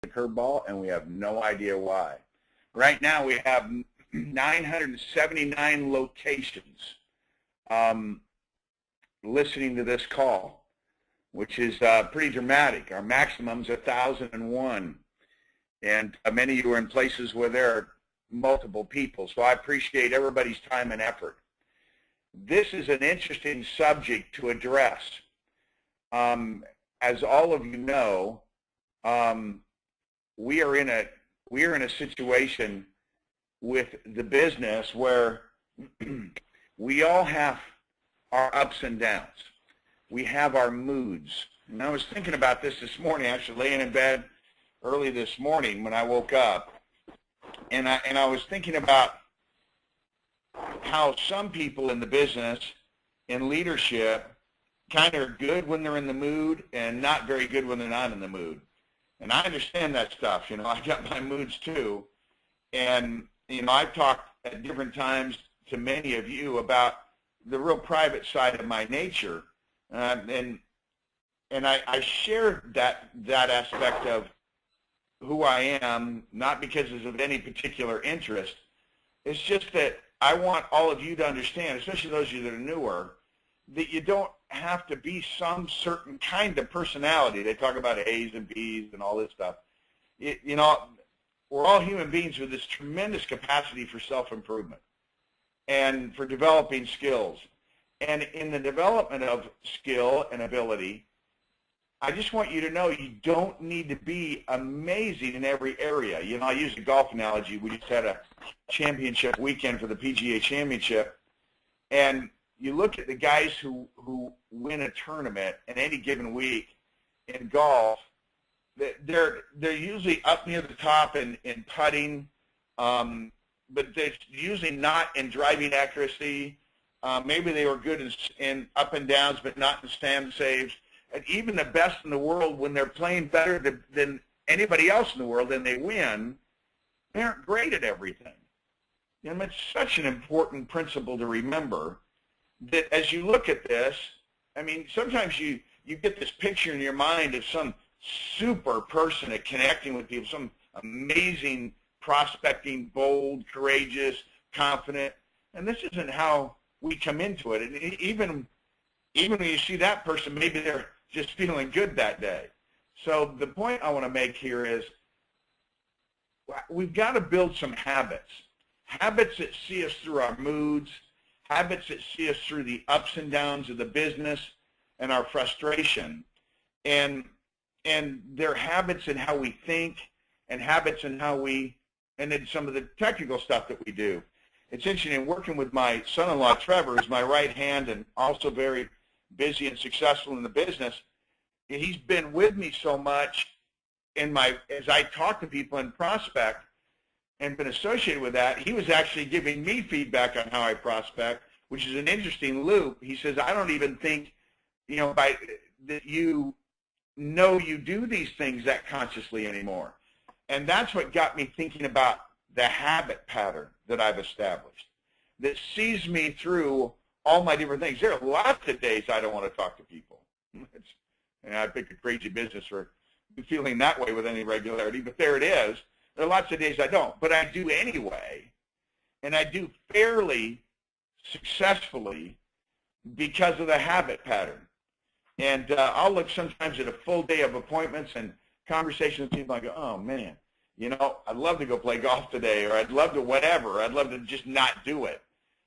the curveball, and we have no idea why. Right now, we have 979 locations listening to this call, which is pretty dramatic. Our maximum is 1,001, and many of you are in places where there are multiple people, so I appreciate everybody's time and effort. This is an interesting subject to address. As all of you know, we are in a situation with the business where we all have our ups and downs. We have our moods. And I was thinking about this morning, actually laying in bed early this morning when I woke up, and I was thinking about how some people in the business, in leadership, kind of are good when they're in the mood and not very good when they're not in the mood. And I understand that stuff. You know, I got my moods too. And, you know, I've talked at different times to many of you about the real private side of my nature. And I share that aspect of who I am, not because it's of any particular interest. It's just that I want all of you to understand, especially those of you that are newer, that you don't have to be some certain kind of personality. They talk about A's and B's and all this stuff. You know, we're all human beings with this tremendous capacity for self-improvement and for developing skills. And in the development of skill and ability, I just want you to know you don't need to be amazing in every area. You know, I use a golf analogy. We just had a championship weekend for the PGA Championship, and you look at the guys who win a tournament in any given week in golf, they're usually up near the top in putting, but they're usually not in driving accuracy. Maybe they were good in up and downs, but not in stand saves. And even the best in the world, when they're playing better than anybody else in the world and they win, they aren't great at everything. You know, it's such an important principle to remember that as you look at this, I mean, sometimes you get this picture in your mind of some super person at connecting with people, some amazing prospecting, bold, courageous, confident, and this isn't how we come into it. And even when you see that person, maybe they're just feeling good that day. So the point I want to make here is we've got to build some habits that see us through our moods, habits that see us through the ups and downs of the business and our frustration. And they're habits in how we think and habits in how and then some of the technical stuff that we do. It's interesting, working with my son-in-law, Trevor, who's my right hand and also very busy and successful in the business. He's been with me so much as I talk to people and prospect and been associated with that. He was actually giving me feedback on how I prospect, which is an interesting loop. He says, I don't even think, you know, that you know you do these things that consciously anymore. And that's what got me thinking about the habit pattern that I've established that sees me through all my different things. There are lots of days I don't want to talk to people. And I pick a crazy business for feeling that way with any regularity, but there it is. There are lots of days I don't, but I do anyway, and I do fairly successfully because of the habit pattern. And I'll look sometimes at a full day of appointments and conversations with people. I go, oh, man, you know, I'd love to go play golf today, or I'd love to whatever. I'd love to just not do it,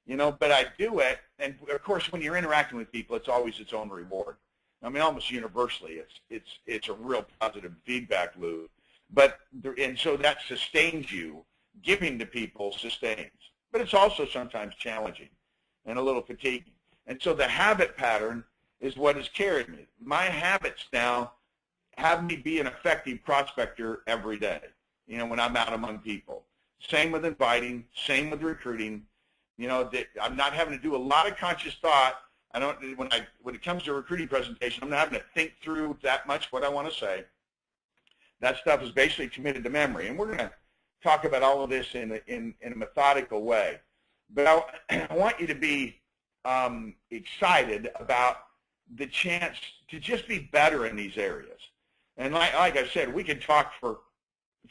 you know, but I do it. And, of course, when you're interacting with people, it's always its own reward. I mean, almost universally, it's a real positive feedback loop. And so that sustains you. Giving to people sustains. But it's also sometimes challenging and a little fatiguing. And so the habit pattern is what has carried me. My habits now have me be an effective prospector every day, you know, when I'm out among people. Same with inviting, same with recruiting. You know, that I'm not having to do a lot of conscious thought. I don't, when it comes to a recruiting presentation, I'm not having to think through that much what I want to say. That stuff is basically committed to memory. And we're going to talk about all of this in a methodical way. But I want you to be excited about the chance to just be better in these areas. And like I said, we could talk for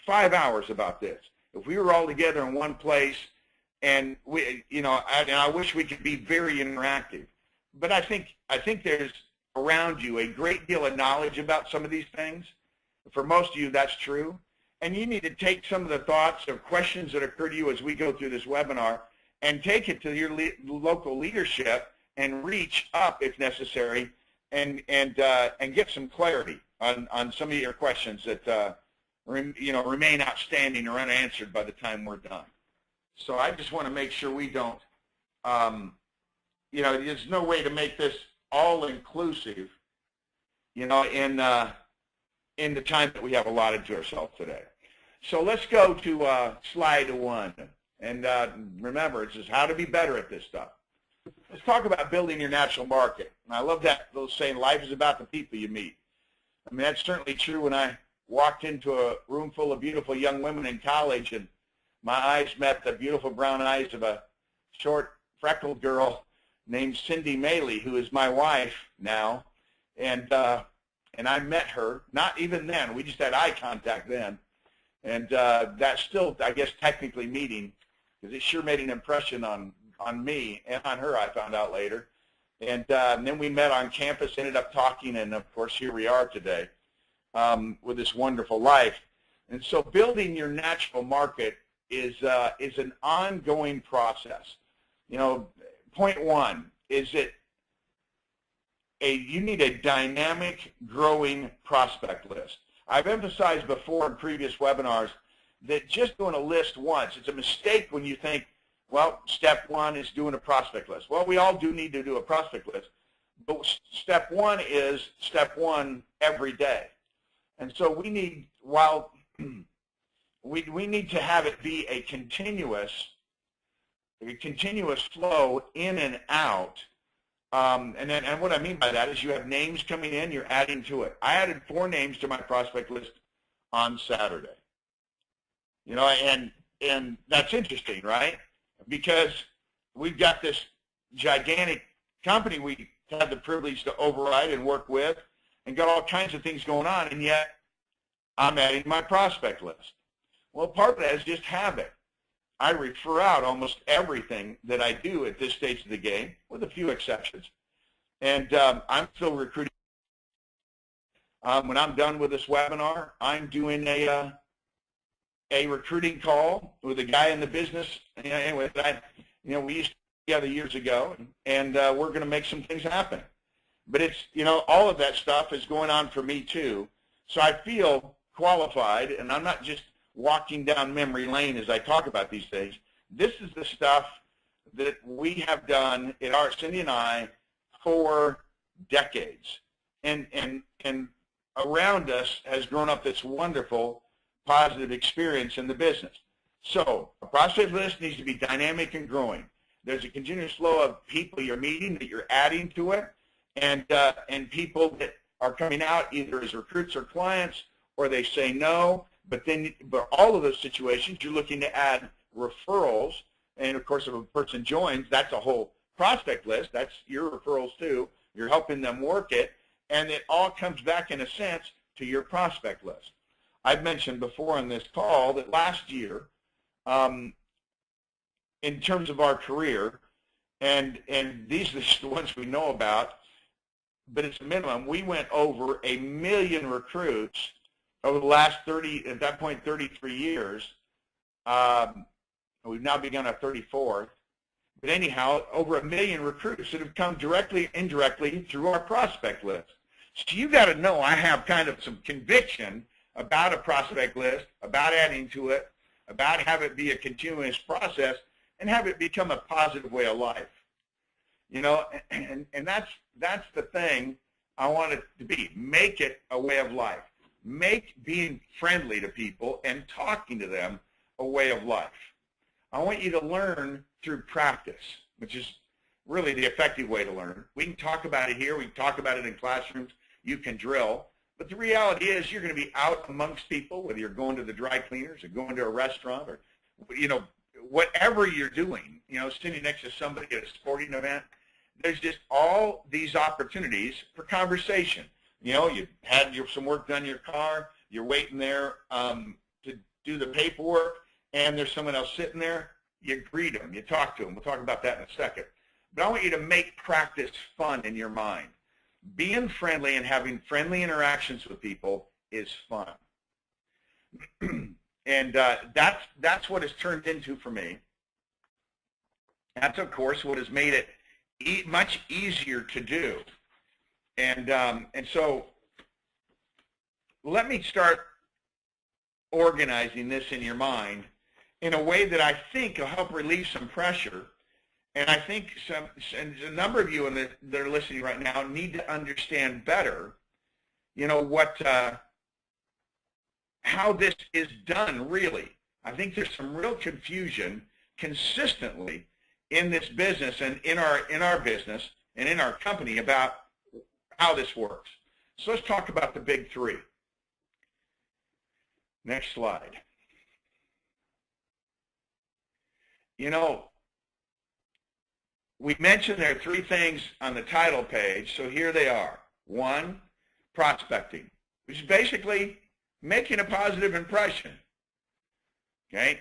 5 hours about this. If we were all together in one place, and we, and I wish we could be very interactive, but I think there's around you a great deal of knowledge about some of these things. For most of you, that's true. And you need to take some of the thoughts or questions that occur to you as we go through this webinar and take it to your local leadership and reach up if necessary and get some clarity on some of your questions that remain outstanding or unanswered by the time we're done. So I just want to make sure we don't, there's no way to make this all-inclusive, in the time that we have allotted to ourselves today. So let's go to slide 1. And remember, it's just how to be better at this stuff. Let's talk about building your natural market. And I love that little saying, life is about the people you meet. I mean, that's certainly true when I walked into a room full of beautiful young women in college and my eyes met the beautiful brown eyes of a short, freckled girl named Cindy Maley, who is my wife now. And I met her, not even then. We just had eye contact then. And that's still, I guess, technically meeting, because it sure made an impression on me and on her, I found out later. And then we met on campus, ended up talking, and, of course, here we are today with this wonderful life. And so building your natural market is an ongoing process. Point 1 is that you need a dynamic, growing prospect list. I've emphasized before in previous webinars that just doing a list once, it's a mistake when you think, well, step 1 is doing a prospect list. Well, we all do need to do a prospect list, but step 1 is step 1 every day. And so we need, we need to have it be a continuous flow in and out. And what I mean by that is you have names coming in, you're adding to it. I added 4 names to my prospect list on Saturday. And that's interesting, right? Because we've got this gigantic company we have the privilege to override and work with and got all kinds of things going on, and yet I'm adding my prospect list. Well, part of that is just habit. I refer out almost everything that I do at this stage of the game, with a few exceptions. And I'm still recruiting. When I'm done with this webinar, I'm doing a recruiting call with a guy in the business. Anyway, we used to be together years ago, and we're going to make some things happen. But it's, all of that stuff is going on for me too. So I feel qualified, and I'm not just walking down memory lane as I talk about these things. This is the stuff that we have done at Cindy and I for decades. And around us has grown up this wonderful, positive experience in the business. So a prospect list needs to be dynamic and growing. There's a continuous flow of people you're meeting that you're adding to it, and people that are coming out either as recruits or clients, or they say no. But all of those situations, you're looking to add referrals. And, of course, if a person joins, that's a whole prospect list. That's your referrals, too. You're helping them work it. And it all comes back, in a sense, to your prospect list. I've mentioned before on this call that last year, in terms of our career, and these are the ones we know about, but it's a minimum, we went over 1 million recruits over the last 33 years. We've now begun our 34th. But anyhow, over 1 million recruits that have come directly, indirectly through our prospect list. So you got to know I have kind of some conviction about a prospect list, about adding to it, about have it be a continuous process, and have it become a positive way of life. And that's the thing I want it to be. Make it a way of life. Make being friendly to people and talking to them a way of life. I want you to learn through practice, which is really the effective way to learn. We can talk about it here. We can talk about it in classrooms. You can drill. But the reality is you're going to be out amongst people, whether you're going to the dry cleaners or going to a restaurant or, whatever you're doing, sitting next to somebody at a sporting event. There's just all these opportunities for conversation. You had some work done in your car, you're waiting there to do the paperwork and there's someone else sitting there, you greet them, you talk to them. We'll talk about that in a second. But I want you to make practice fun in your mind. Being friendly and having friendly interactions with people is fun. And that's what it's turned into for me. That's, of course, what has made it much easier to do. And so let me start organizing this in your mind in a way that I think will help relieve some pressure. And I think a number of you that are listening right now need to understand better, how this is done really. I think there's some real confusion consistently in this business and in our business and in our company about how this works. So let's talk about the big three. Next slide. We mentioned there are three things on the title page, so here they are. One, prospecting, which is basically making a positive impression. Okay?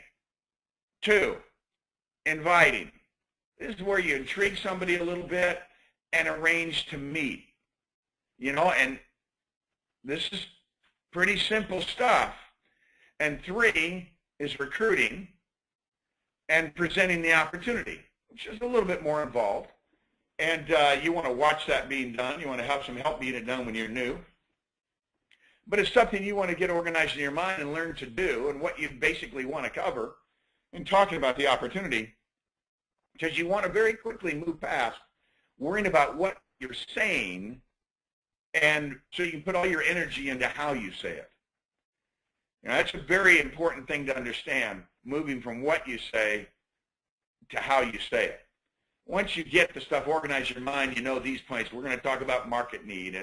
Two, inviting. This is where you intrigue somebody a little bit and arrange to meet. And this is pretty simple stuff. And three is recruiting and presenting the opportunity, which is a little bit more involved. And you want to watch that being done. You want to have some help being done when you're new. But it's something you want to get organized in your mind and learn to do, and what you basically want to cover in talking about the opportunity, because you want to very quickly move past worrying about what you're saying, and so you can put all your energy into how you say it. That's a very important thing to understand, moving from what you say to how you say it. Once you get the stuff organized in your mind, these points. We're going to talk about market need,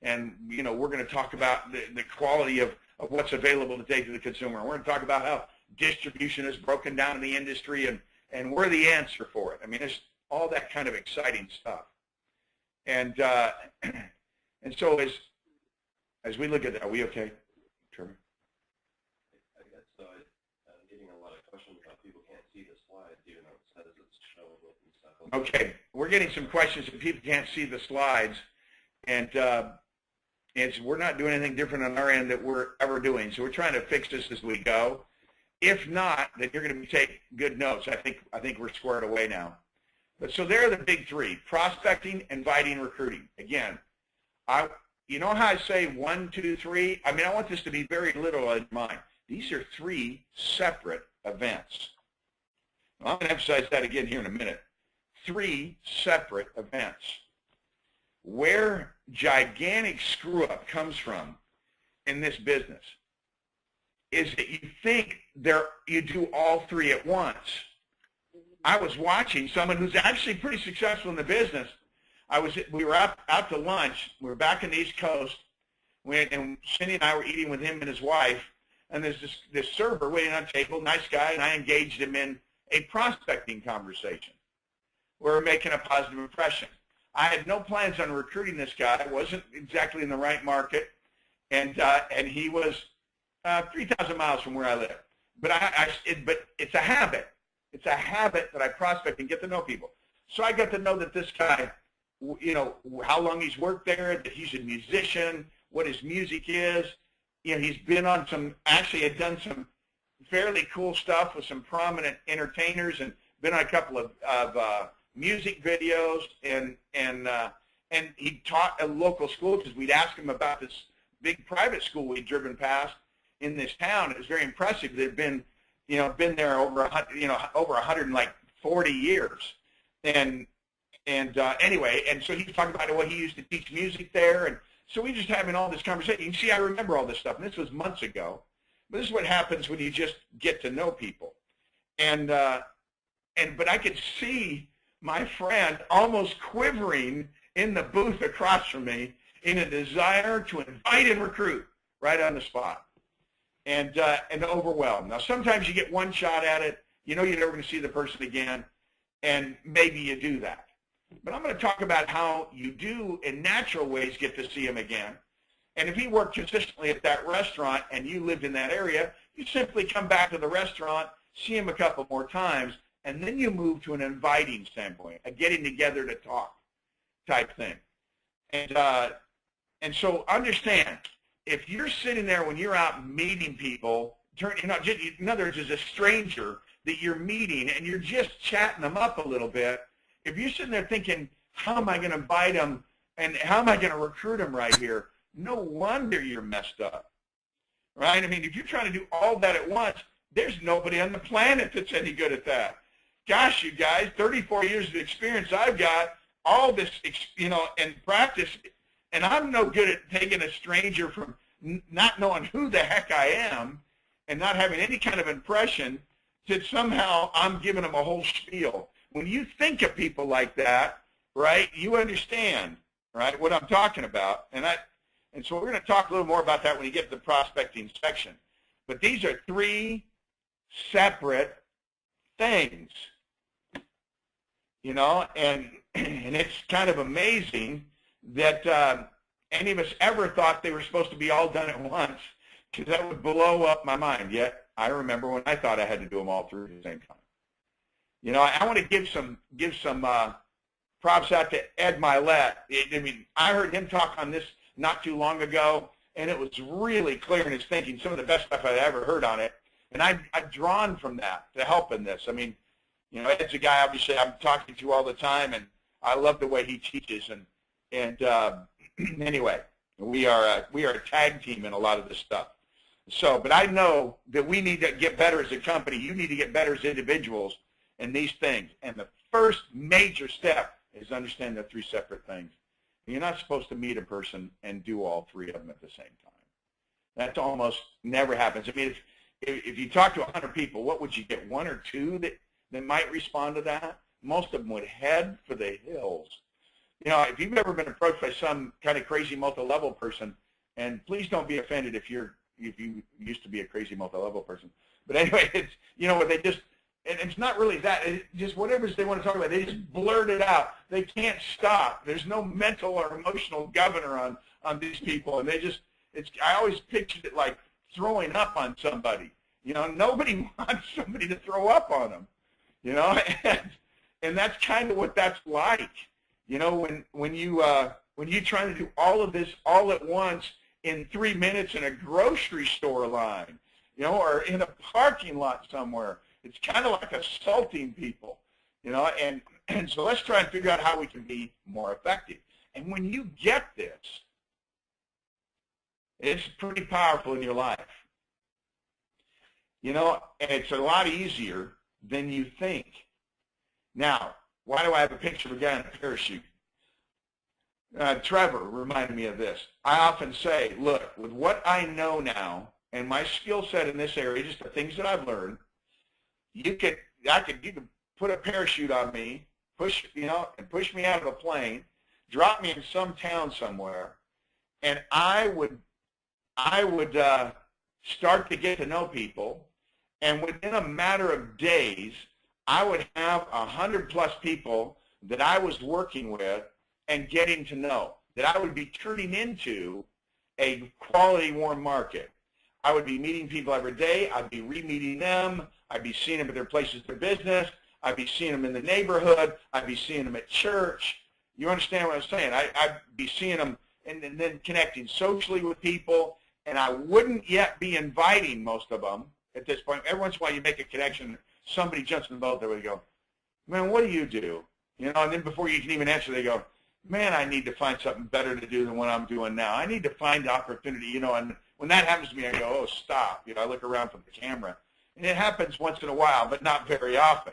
and we're going to talk about the quality of what's available today to the consumer. We're going to talk about how distribution is broken down in the industry, and we're the answer for it. I mean, it's all that kind of exciting stuff. And so as we look at that, are we okay, Trevor? I guess so. I'm getting a lot of questions about people can't see the slides, even though it says it's showing it and stuff. Okay, we're getting some questions that people can't see the slides, and we're not doing anything different on our end that we're ever doing. So we're trying to fix this as we go. If not, then you're going to take good notes. I think we're squared away now. But so there are the big three: prospecting, inviting, recruiting. Again, you know how I say 1, 2, 3? I mean, I want this to be very literal in mind. These are three separate events. I'm going to emphasize that again here in a minute. Three separate events. Where gigantic screw-up comes from in this business is that you think you do all three at once. I was watching someone who's actually pretty successful in the business. We were out to lunch. We were back in the East Coast, and Cindy and I were eating with him and his wife, and there's this server waiting on the table, nice guy, and I engaged him in a prospecting conversation. We were making a positive impression. I had no plans on recruiting this guy. I wasn't exactly in the right market, and he was 3,000 miles from where I live. But but it's a habit. It's a habit that I prospect and get to know people. So I got to know that this guy, how long he's worked there, that he's a musician, what his music is. He's been on had done some fairly cool stuff with some prominent entertainers, and been on a couple of music videos, and he taught a local school, because we'd asked him about this big private school we'd driven past in this town. It was very impressive. They'd been there over 140 years, and anyway, and so he was talking about the way he used to teach music there, and so we just having all this conversation. You can see, I remember all this stuff, and this was months ago. But this is what happens when you just get to know people, but I could see my friend almost quivering in the booth across from me in a desire to invite and recruit right on the spot, and overwhelmed. Now, sometimes you get one shot at it. You're never going to see the person again, and maybe you do that. But I'm going to talk about how you do, in natural ways, get to see him again. And if he worked consistently at that restaurant and you lived in that area, You simply come back to the restaurant, see them a couple more times, and then you move to an inviting standpoint, a getting together to talk type thing. And so understand, if you're sitting there when you're out meeting people, in other words, as a stranger that you're meeting and you're just chatting them up a little bit, if you're sitting there thinking, how am I going to invite them and how am I going to recruit them right here, no wonder you're messed up, right? I mean, if you're trying to do all that at once, there's nobody on the planet that's any good at that. Gosh, you guys, 34 years of experience I've got, all this, and practice, and I'm no good at taking a stranger from not knowing who the heck I am and not having any kind of impression to somehow I'm giving them a whole spiel. When you think of people like that, right, you understand, right, what I'm talking about. And so we're going to talk a little more about that when you get to the prospecting section. But these are three separate things, and it's kind of amazing that any of us ever thought they were supposed to be all done at once, because that would blow up my mind. Yet I remember when I thought I had to do them all three at the same time. I want to give some props out to Ed Milet. I mean, I heard him talk on this not too long ago, and it was really clear in his thinking, some of the best stuff I'd ever heard on it. And I've drawn from that to help in this. I mean, Ed's a guy obviously I'm talking to all the time, and I love the way he teaches. And anyway, we are a tag team in a lot of this stuff. So, but I know that we need to get better as a company. You need to get better as individuals in these things. And the first major step is understand the three separate things. You're not supposed to meet a person and do all three of them at the same time. That almost never happens. I mean, if you talk to 100 people, what would you get? One or two that might respond to that? Most of them would head for the hills. If you've ever been approached by some kind of crazy multi-level person, and please don't be offended if you used to be a crazy multi-level person. But anyway, it's, what they just, and it's not really that, it's just whatever they want to talk about, they just blurt it out. They can't stop. There's no mental or emotional governor on these people, and I always pictured it like throwing up on somebody. Nobody wants somebody to throw up on them, and that's kind of what that's like. When you're trying to do all of this all at once in 3 minutes in a grocery store line, or in a parking lot somewhere, it's kind of like assaulting people, and so let's try and figure out how we can be more effective. And when you get this, it's pretty powerful in your life. And it's a lot easier than you think. Now, why do I have a picture of a guy in a parachute? Trevor reminded me of this. I often say, look, with what I know now and my skill set in this area, just the things that I've learned, you could put a parachute on me, push me out of a plane, drop me in some town somewhere, and I would start to get to know people, and within a matter of days, I would have 100+ people that I was working with and getting to know, that I would be turning into a quality warm market. I would be meeting people every day. I'd be re-meeting them. I'd be seeing them at their places of business. I'd be seeing them in the neighborhood. I'd be seeing them at church. You understand what I'm saying? I'd be seeing them and then connecting socially with people, and I wouldn't yet be inviting most of them at this point. Every once in a while you make a connection, somebody jumps in the boat, they would go, man, what do you do? And then before you can even answer, they go, man, I need to find something better to do than what I'm doing now. I need to find opportunity, and when that happens to me, I go, oh, stop. I look around for the camera. And it happens once in a while, but not very often.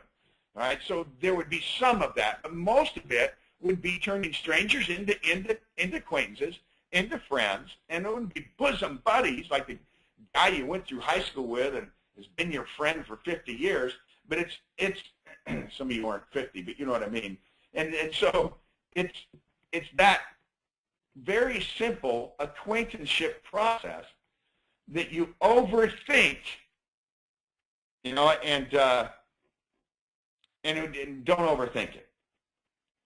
All right, so there would be some of that, but most of it would be turning strangers into acquaintances, into friends, and it would be bosom buddies, like the guy you went through high school with and has been your friend for 50 years, but it's some of you aren't 50, but you know what I mean. And so it's that very simple acquaintanceship process that you overthink, and don't overthink it.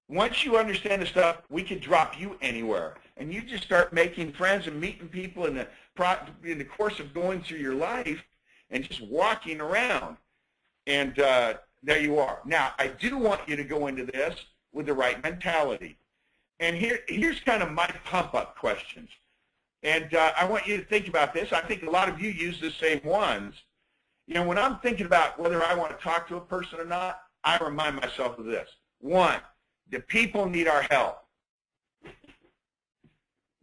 Once you understand the stuff, we can drop you anywhere, and you just start making friends and meeting people in the course of going through your life, and just walking around. And there you are. Now, I do want you to go into this with the right mentality. And here's kind of my pump-up questions. And I want you to think about this. I think a lot of you use the same ones. You know, when I'm thinking about whether I want to talk to a person or not, I remind myself of this. 1, do people need our help?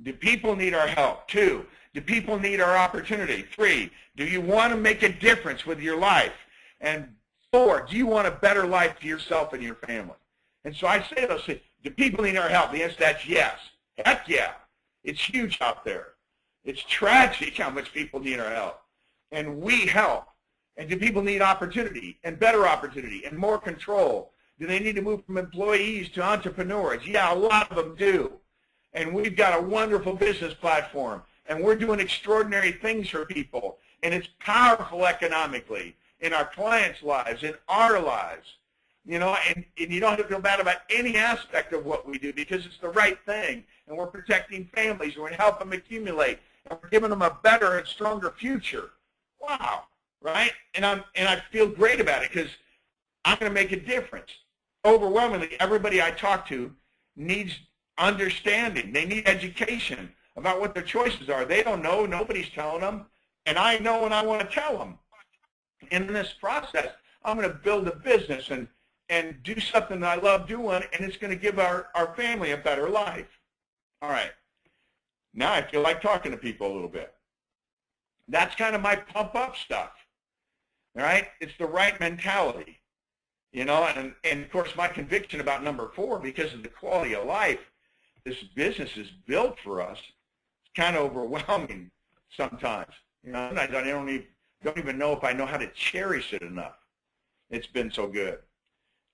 Do people need our help? 2, do people need our opportunity? 3, do you want to make a difference with your life? And 4, do you want a better life for yourself and your family? And so I say those things. Do people need our help? The answer to that's yes. Heck yeah. It's huge out there. It's tragic how much people need our help. And we help. And do people need opportunity and better opportunity and more control? Do they need to move from employees to entrepreneurs? Yeah, a lot of them do. And we've got a wonderful business platform. And we're doing extraordinary things for people. And it's powerful economically in our clients' lives, in our lives. You know, and you don't have to feel bad about any aspect of what we do because it's the right thing. And we're protecting families. We're going to help them accumulate. And we're giving them a better and stronger future. Wow, right? And I feel great about it because I'm going to make a difference. Overwhelmingly, everybody I talk to needs understanding. They need education about what their choices are. They don't know. Nobody's telling them. And I know and I want to tell them. And in this process, I'm going to build a business and do something that I love doing, and it's going to give our family a better life. All right. Now I feel like talking to people a little bit. That's kind of my pump-up stuff. All right? It's the right mentality. You know, and of course my conviction about number 4, because of the quality of life this business is built for us, it's kind of overwhelming sometimes. You know, sometimes I don't even know if I know how to cherish it enough. It's been so good.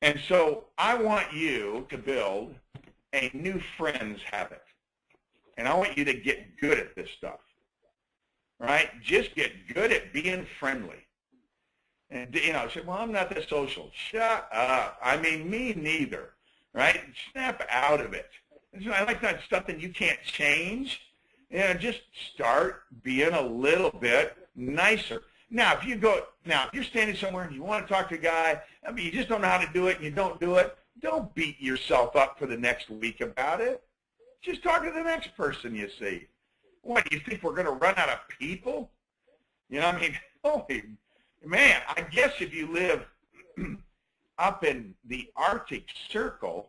And so I want you to build a new friends habit. And I want you to get good at this stuff. Right? Just get good at being friendly. And, you know, say, well, I'm not that social. Shut up. I mean, me neither. Right? Snap out of it. I like that stuff that you can't change. You know, just start being a little bit nicer. Now, if you're standing somewhere and you want to talk to a guy, I mean, you just don't know how to do it and you don't do it, don't beat yourself up for the next week about it. Just talk to the next person you see. What, do you think we're going to run out of people? You know, I mean, holy man, I guess if you live up in the Arctic Circle,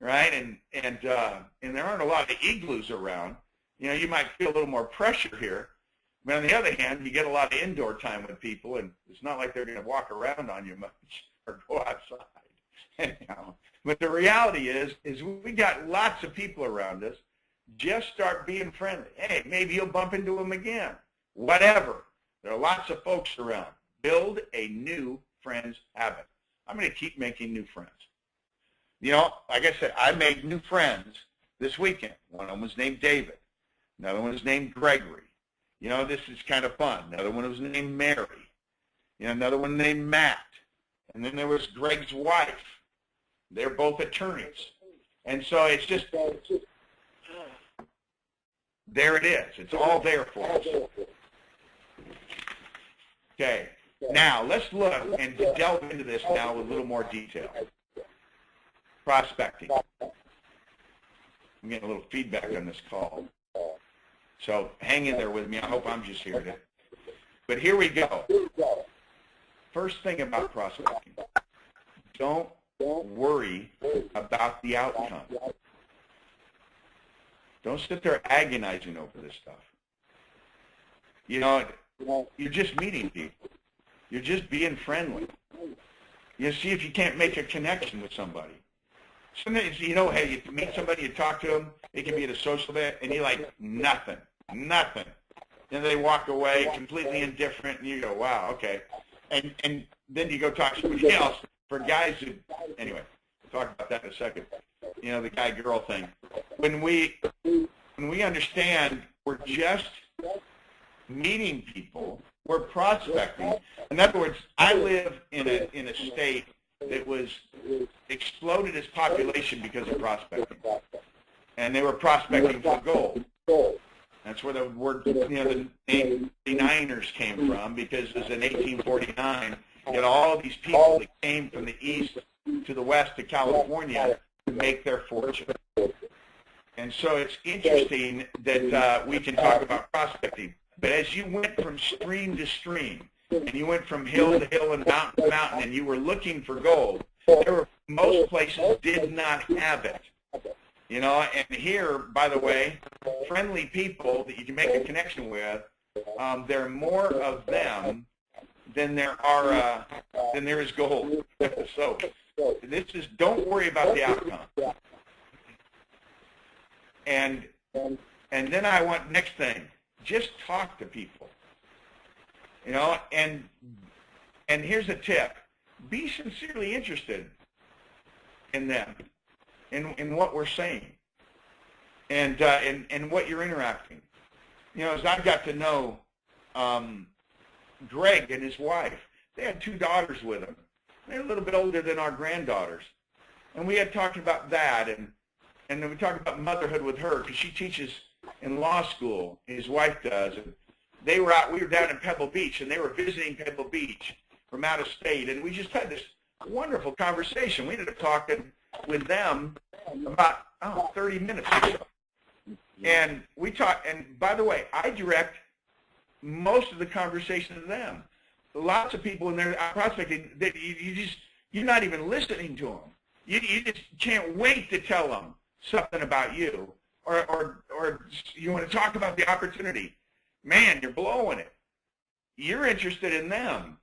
right, and there aren't a lot of igloos around, you know, you might feel a little more pressure here. But on the other hand, you get a lot of indoor time with people, and it's not like they're going to walk around on you much or go outside. Anyhow, but the reality is we got lots of people around us. Just start being friendly. Hey, maybe you'll bump into them again. Whatever. There are lots of folks around. Build a new friends habit. I'm going to keep making new friends. You know, like I said, I made new friends this weekend. One of them was named David. Another one was named Gregory. You know, this is kind of fun. Another one was named Mary. You know, another one named Matt. And then there was Greg's wife. They're both attorneys. And so it's just, there it is. It's all there for us. Okay. Now, let's look and delve into this now with a little more detail. Prospecting. I'm getting a little feedback on this call. So hang in there with me. I hope I'm just hearing it. But here we go. First thing about prospecting. Don't worry about the outcome. Don't sit there agonizing over this stuff. You know, you're just meeting people. You're just being friendly. You see if you can't make a connection with somebody. Sometimes, you know, hey, you meet somebody, you talk to them, it can be at a social event, and you're like, nothing. And they walk away completely indifferent, and you go, wow, okay. And then you go talk to somebody else. For guys who, anyway, we'll talk about that in a second. You know, the guy-girl thing. When we understand we're just meeting people, we're prospecting. In other words, I live in a state that was exploded its population because of prospecting. And they were prospecting for gold. That's where the word, the name 49ers came from, because it was in 1849. You had all these people that came from the east to the west to California to make their fortune. And so it's interesting that we can talk about prospecting. But as you went from stream to stream, and you went from hill to hill and mountain to mountain, and you were looking for gold, most places did not have it. And here, by the way, friendly people that you can make a connection with, there are more of them than there is gold. So this is, don't worry about the outcome. And then I want, next thing, just talk to people. And here's a tip: be sincerely interested in them, in what we're saying, and what you're interacting. As I've got to know Greg and his wife, they had 2 daughters with them. They're a little bit older than our granddaughters, and we had talked about that, and then we talked about motherhood with her, because she teaches in law school. His wife does. And we were down in Pebble Beach, and they were visiting Pebble Beach from out of state, and we just had this wonderful conversation. We ended up talking with them about 30 minutes or so. And we talked, and by the way, I direct most of the conversation to them. Lots of people in there prospecting that you're not even listening to them. You just can't wait to tell them something about you, or you want to talk about the opportunity. Man, you're blowing it. You're interested in them.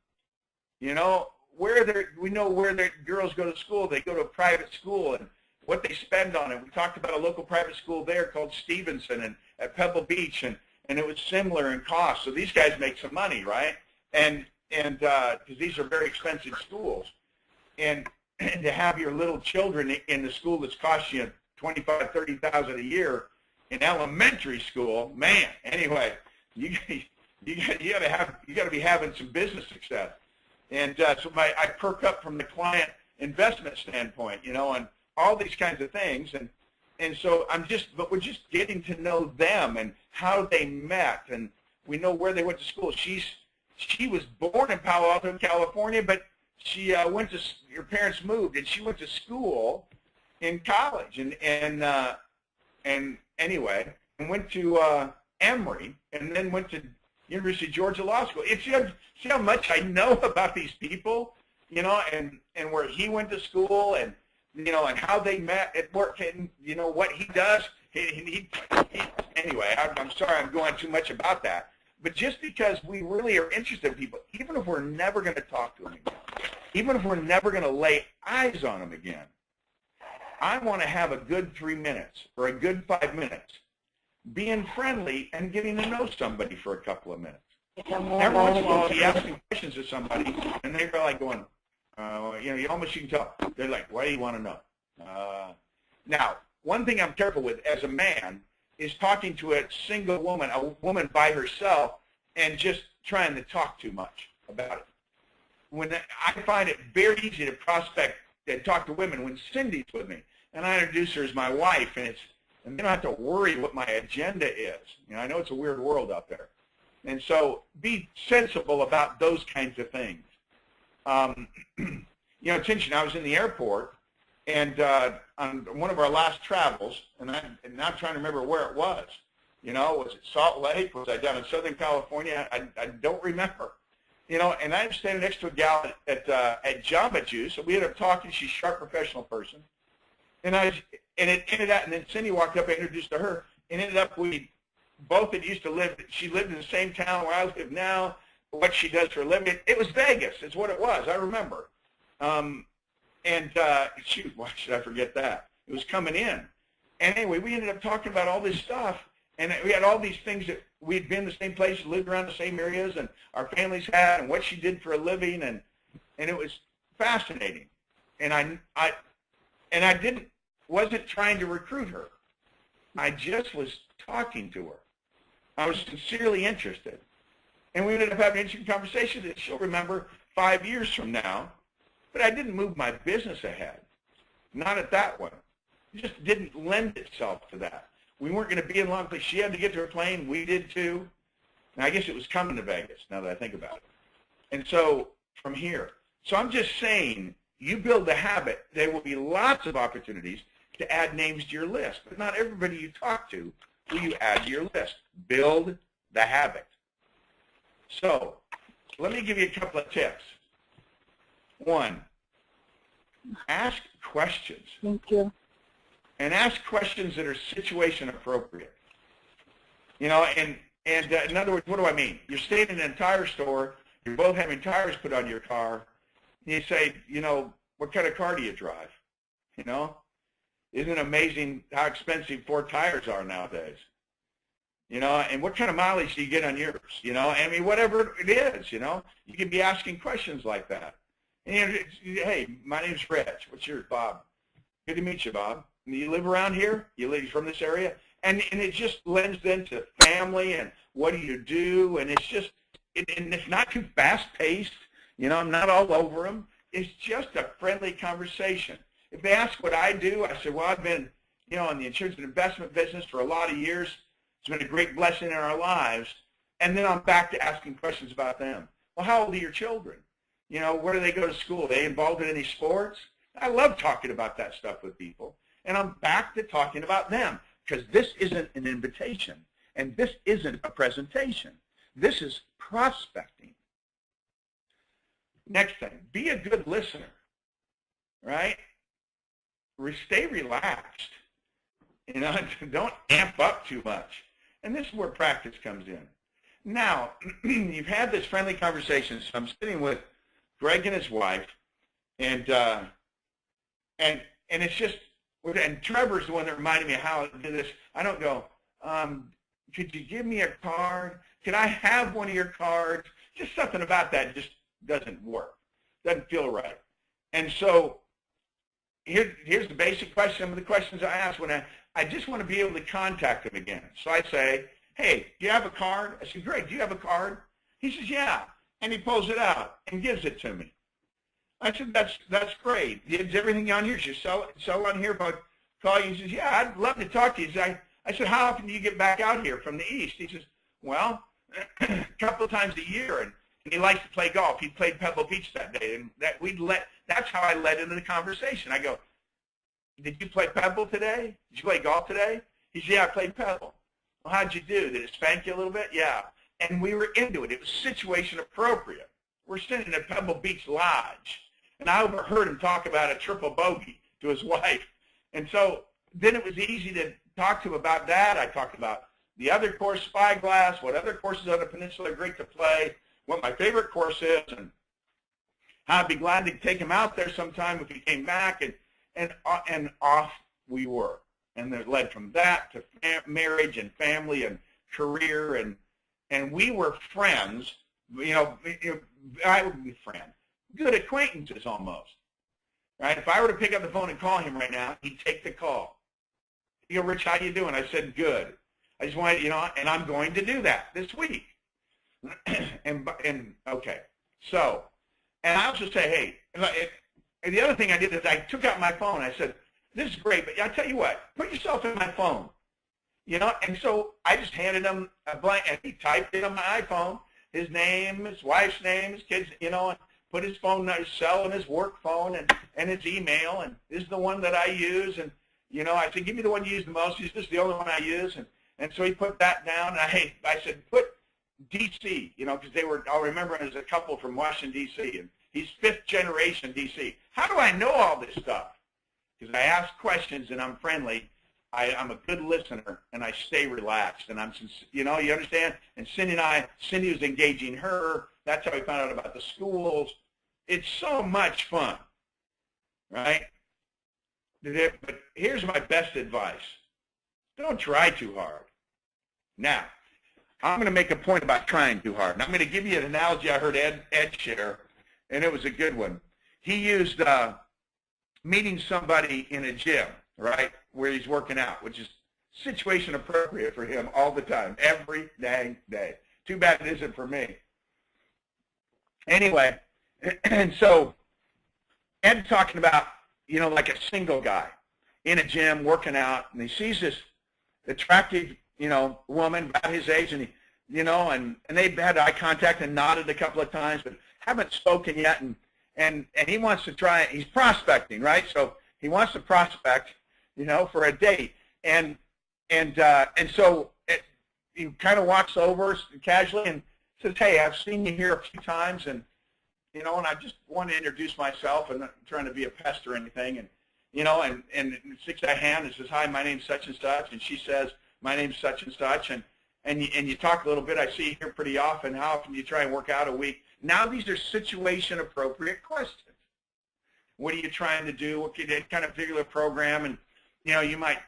We know where their girls go to school. They go to a private school, and what they spend on it. We talked about a local private school there called Stevenson and at Pebble Beach, and it was similar in cost. So these guys make some money, right? And because these are very expensive schools, and to have your little children in the school that's costing you $25,000, $30,000 a year in elementary school, man. Anyway, you got to be having some business success. And so I perk up from the client investment standpoint, and all these kinds of things. And so but we're just getting to know them and how they met, and we know where they went to school. She was born in Palo Alto, California, but she her parents moved, and she went to school in college, and anyway, and went to Emory, and then went to University of Georgia Law School. See how much I know about these people, and where he went to school, and and how they met at work, and what he does. Anyway, I'm sorry I'm going too much about that, but just because we really are interested in people, even if we're never going to talk to them again, even if we're never going to lay eyes on them again, I want to have a good 3 minutes or a good 5 minutes being friendly and getting to know somebody for a couple of minutes. Every once in a while, I'll be asking questions to somebody, and they're like going, you can tell. They're like, what do you want to know? Now, one thing I'm careful with as a man is talking to a single woman, a woman by herself, and just trying to talk too much about it. I find it very easy to prospect and talk to women when Cindy's with me, and I introduce her as my wife, and they don't have to worry what my agenda is. I know it's a weird world out there. And so be sensible about those kinds of things. It's interesting. I was in the airport, and on one of our last travels, and I'm not trying to remember where it was. Was it Salt Lake? Was I down in Southern California? I don't remember. And I'm standing next to a gal at Jamba Juice, and we ended up talking. She's a sharp professional person. And it ended up, and then Cindy walked up, I introduced to her, and ended up we both had used to live, she lived in the same town where I live now, what she does for a living. It was Vegas, is what it was, I remember. Shoot, why should I forget that? It was coming in. And anyway, we ended up talking about all this stuff, and we had all these things that we'd been in the same place, lived around the same areas, and our families had, and what she did for a living, and it was fascinating. And I wasn't trying to recruit her. I just was talking to her. I was sincerely interested. And we ended up having an interesting conversation that she'll remember 5 years from now. But I didn't move my business ahead. Not at that one. It just didn't lend itself to that. We weren't going to be in Long Beach. She had to get to her plane. We did too. And I guess it was coming to Vegas, now that I think about it. And so from here. So I'm just saying, you build the habit, there will be lots of opportunities to add names to your list. But not everybody you talk to will you add to your list. Build the habit. So let me give you a couple of tips. One, ask questions. Thank you. And ask questions that are situation appropriate. You know, and in other words, what do I mean? You're staying in an tire store, you're both having tires put on your car, and you say, you know, what kind of car do you drive? You know, isn't it amazing how expensive 4 tires are nowadays? You know, and what kind of mileage do you get on yours? You know, I mean, whatever it is, you know, you can be asking questions like that. And, hey, my name's Rich. What's yours, Bob? Good to meet you, Bob. You live around here? You live from this area? And it just lends then to family and what do you do? And it's just, and it's not too fast-paced. You know, I'm not all over them. It's just a friendly conversation. If they ask what I do, I say, well, I've been, you know, in the insurance and investment business for a lot of years. It's been a great blessing in our lives. And then I'm back to asking questions about them. Well, how old are your children? You know, where do they go to school? Are they involved in any sports? I love talking about that stuff with people. And I'm back to talking about them because this isn't an invitation and this isn't a presentation. This is prospecting. Next thing, be a good listener, right? Stay relaxed. You know, don't amp up too much. And this is where practice comes in. Now, you've had this friendly conversation. So I'm sitting with Greg and his wife, and it's just, and Trevor's the one that reminded me of how to do this. I don't go, could you give me a card? Could I have one of your cards? Just something about that just doesn't work. Doesn't feel right. And so here's the basic question, some of the questions I ask when I just want to be able to contact him again. So I say, hey, do you have a card? I said, Greg, do you have a card? He says, yeah. And he pulls it out and gives it to me. I said, that's great. Is everything on here? Should sell on here if I call you? He says, yeah, I'd love to talk to you. I said, how often do you get back out here from the East? He says, well, a couple of times a year, and he likes to play golf. He played Pebble Beach that day, and that's how I led into the conversation. I go, did you play Pebble today? Did you play golf today? He said, yeah, I played Pebble. Well, how'd you do? Did it spank you a little bit? Yeah. And we were into it. It was situation appropriate. We're sitting at Pebble Beach Lodge, and I overheard him talk about a triple bogey to his wife. And so then it was easy to talk to him about that. I talked about the other course, Spyglass, what other courses on the peninsula are great to play, what my favorite course is, and how I'd be glad to take him out there sometime if he came back, and off we were. And it led from that to marriage and family and career, and we were friends. You know, I would be friends, good acquaintances almost. Right? If I were to pick up the phone and call him right now, he'd take the call. He'd go, Rich, how you doing? I said, good. I just wanted, you know, and I'm going to do that this week. and okay, so, and I also say, hey, and the other thing I did is I took out my phone. I said, this is great, but I tell you what, put yourself in my phone, you know. And so I just handed him a blank, and he typed it on my iPhone, his name, his wife's name, his kids, you know, and put his phone, his cell, and his work phone, and his email, and this is the one that I use. And you know, I said, give me the one you use the most. He said, this is the only one I use. And so he put that down, and I said, put D.C., you know, because I'll remember him as a couple from Washington, D.C., and he's 5th generation D.C. How do I know all this stuff? Because I ask questions, and I'm friendly. I'm a good listener, and I stay relaxed, and you know, you understand? And Cindy was engaging her. That's how we found out about the schools. It's so much fun, right? But here's my best advice. Don't try too hard. Now, I'm going to make a point about trying too hard. And I'm going to give you an analogy I heard Ed share, and it was a good one. He used meeting somebody in a gym, right, where he's working out, which is situation appropriate for him all the time, every dang day. Too bad it isn't for me. Anyway, and so Ed's talking about, you know, like a single guy in a gym working out, and he sees this attractive, woman about his age, and and they've had eye contact and nodded a couple of times, but haven't spoken yet, and he wants to try it. He's prospecting, right? So he wants to prospect, for a date, and so he kind of walks over casually and says, "Hey, I've seen you here a few times, and and I just want to introduce myself, and not trying to be a pest or anything." And and sticks out a hand and says, "Hi, my name's such and such," and she says, "My name's such and such," and you talk a little bit. "I see you here pretty often. How often do you try and work out a week?" Now these are situation appropriate questions. What are you trying to do? What kind of particular program? And you might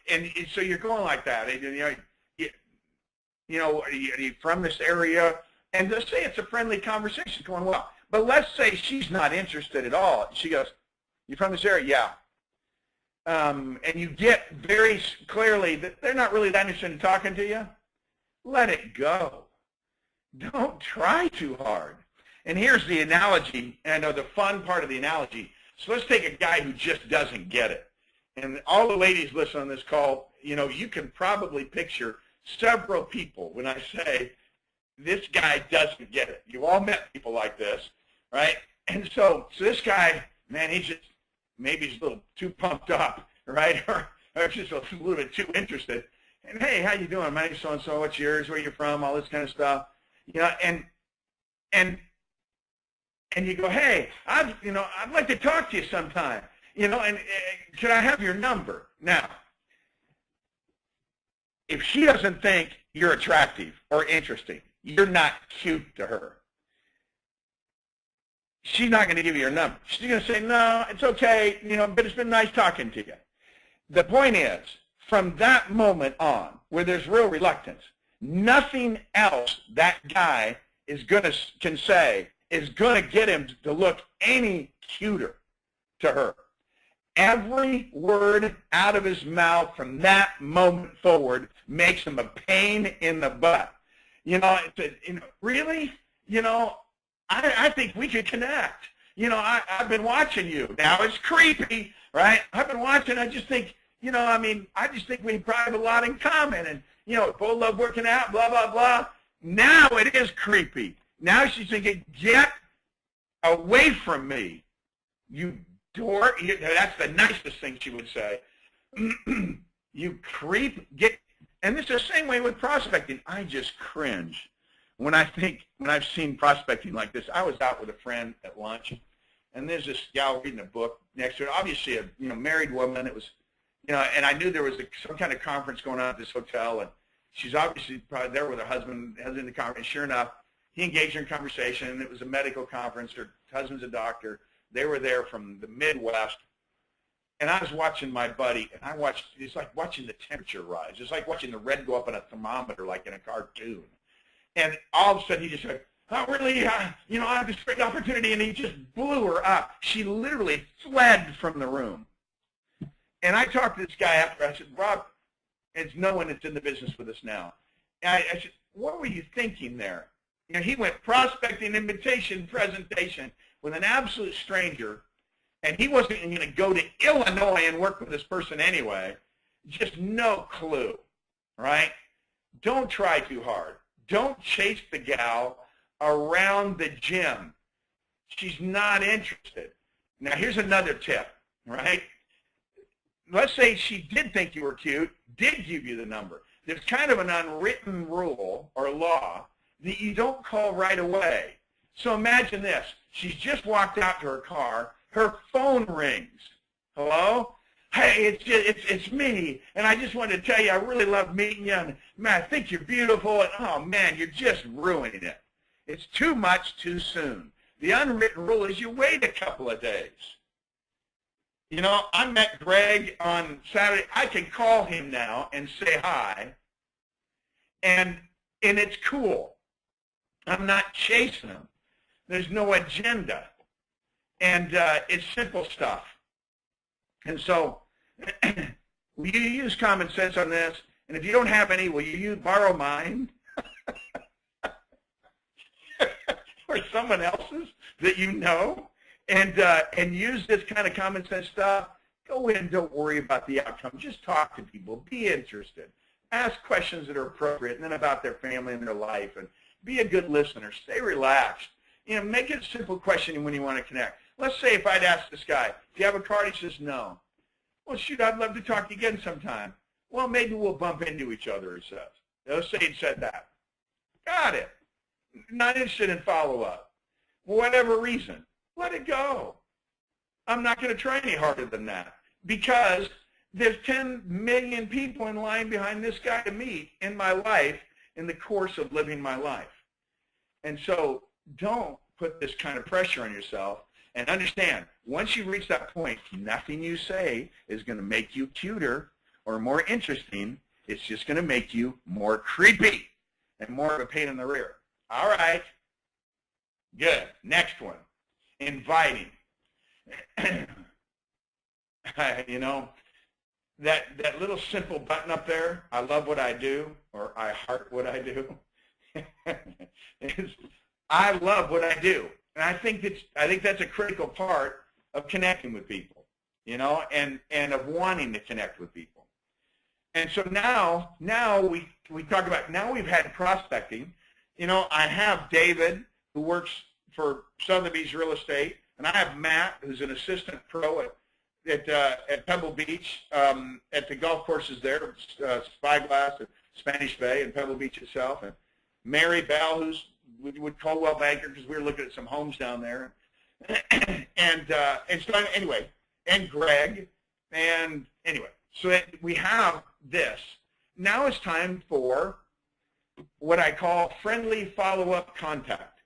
and so you're going like that. Are you from this area? And let's say it's a friendly conversation going well. But let's say she's not interested at all. She goes, "You from this area?" "Yeah." And you get very clearly that they're not really that interested in talking to you. Let it go. Don't try too hard. And here's the analogy, and I know the fun part of the analogy. So let's take a guy who just doesn't get it. And all the ladies listening on this call, you can probably picture several people when I say, this guy doesn't get it. You've all met people like this, right? And so this guy, man, maybe he's a little too pumped up, right? Or just a little bit too interested. And, "Hey, how you doing? My name's so-and-so. What's yours? Where you from?" All this kind of stuff. And you go, "Hey, I'd like to talk to you sometime. And could I have your number?" Now, if she doesn't think you're attractive or interesting, you're not cute to her, she's not going to give you your number. She's going to say, "No, it's okay, but it's been nice talking to you." The point is, from that moment on, where there's real reluctance, nothing else that guy can say is going to get him to look any cuter to her. Every word out of his mouth from that moment forward makes him a pain in the butt. Really? I think we could connect. I've been watching you. Now it's creepy, right? I've been watching. I just think, I just think we probably have a lot in common. And, both love working out, blah, blah, blah. Now it is creepy. Now she's thinking, "Get away from me, you dork." That's the nicest thing she would say. "You creep, and it's the same way with prospecting. I just cringe when I've seen prospecting like this. I was out with a friend at lunch, and there's this gal reading a book next to her, obviously a married woman. It was, and I knew there was some kind of conference going on at this hotel, and she's obviously probably there with her husband in the conference. Sure enough, he engaged her in conversation, and it was a medical conference. Her husband's a doctor. They were there from the Midwest. And I was watching my buddy, and it's like watching the temperature rise. It's like watching the red go up on a thermometer like in a cartoon. And all of a sudden he just said, "Oh, really, I have this great opportunity," and he just blew her up. She literally fled from the room. And I talked to this guy after. I said, "Rob," it's no one that's in the business with us now. And I said, "What were you thinking there?" He went prospecting, invitation, presentation with an absolute stranger, and he wasn't even going to go to Illinois and work with this person anyway. Just no clue, right? Don't try too hard. Don't chase the gal around the gym. She's not interested. Now, here's another tip, right? Let's say she did think you were cute, did give you the number. There's kind of an unwritten rule or law that you don't call right away. So imagine this. She's just walked out to her car. Her phone rings. "Hello? Hey, it's me, and I just wanted to tell you I really love meeting you, and man, I think you're beautiful, and oh man, you're just ruining it." It's too much too soon. The unwritten rule is you wait a couple of days. I met Greg on Saturday. I can call him now and say hi, and it's cool. I'm not chasing him. There's no agenda, and it's simple stuff. And so, will you use common sense on this? And if you don't have any, will you borrow mine? Or someone else's that you know? And use this kind of common sense stuff. Go in, don't worry about the outcome. Just talk to people. Be interested. Ask questions that are appropriate, and then about their family and their life, and be a good listener. Stay relaxed. Make it a simple question when you want to connect. Let's say if I'd ask this guy, do you have a card? He says no. Well, shoot, I'd love to talk to you again sometime. Well, maybe we'll bump into each other, he says. Let's say he said that. Got it. Not interested in follow-up. For whatever reason, let it go. I'm not going to try any harder than that because there's 10 million people in line behind this guy to meet in my life in the course of living my life. And so don't put this kind of pressure on yourself, and understand, once you reach that point, nothing you say is going to make you cuter or more interesting. It's just going to make you more creepy and more of a pain in the rear. All right. Good. Next one. Inviting. That little simple button up there, I love what I do, or I heart what I do, is I love what I do. And I think that's a critical part of connecting with people, and of wanting to connect with people. And so now we talk about, now we've had prospecting. I have David, who works for Sotheby's Real Estate, and I have Matt, who's an assistant pro at Pebble Beach, at the golf courses there, Spyglass and Spanish Bay and Pebble Beach itself, and Mary Bell, who's with Coldwell Banker, because we were looking at some homes down there, and so anyway, and Greg, and anyway, so we have this. Now it's time for what I call friendly follow-up contact.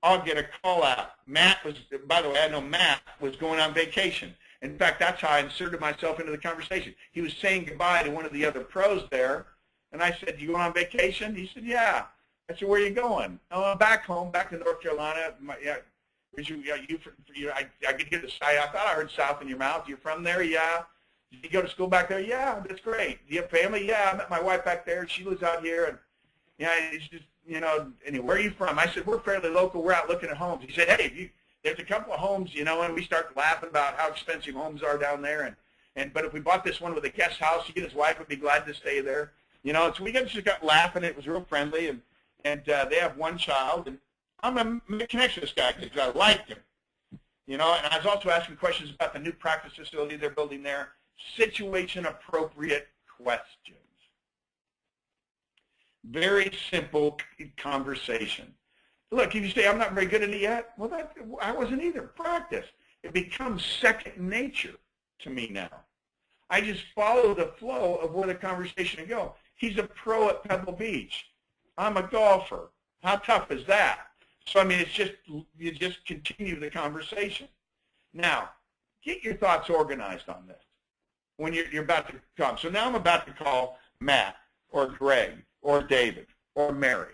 I'll get a call out. Matt was, by the way, I know Matt was going on vacation. In fact, that's how I inserted myself into the conversation. He was saying goodbye to one of the other pros there, and I said, "You going on vacation?" He said, "Yeah." I said, "Where are you going?" "Oh, I'm back home, back to North Carolina." I could hear the side. I thought I heard South in your mouth. "You're from there?" "Yeah." "Did you go to school back there?" "Yeah." "That's great." "Do you have family?" "Yeah, I met my wife back there. She lives out here." And it's just, anyway, "Where are you from?" I said, "We're fairly local. We're out looking at homes." He said, "Hey, there's a couple of homes, and we start laughing about how expensive homes are down there. But if we bought this one with a guest house, he and his wife would be glad to stay there." So we just got laughing. It was real friendly, and they have one child, and I'm going to connect with this guy because I liked him. And I was also asking questions about the new practice facility they're building there. Situation-appropriate questions. Very simple conversation. Look, if you say, "I'm not very good at it yet," well, I wasn't either. Practice. It becomes second nature to me now. I just follow the flow of where the conversation will go. He's a pro at Pebble Beach. I'm a golfer. How tough is that? So, it's just, you just continue the conversation. Now, get your thoughts organized on this when you're about to come. So now I'm about to call Matt or Greg or David or Mary.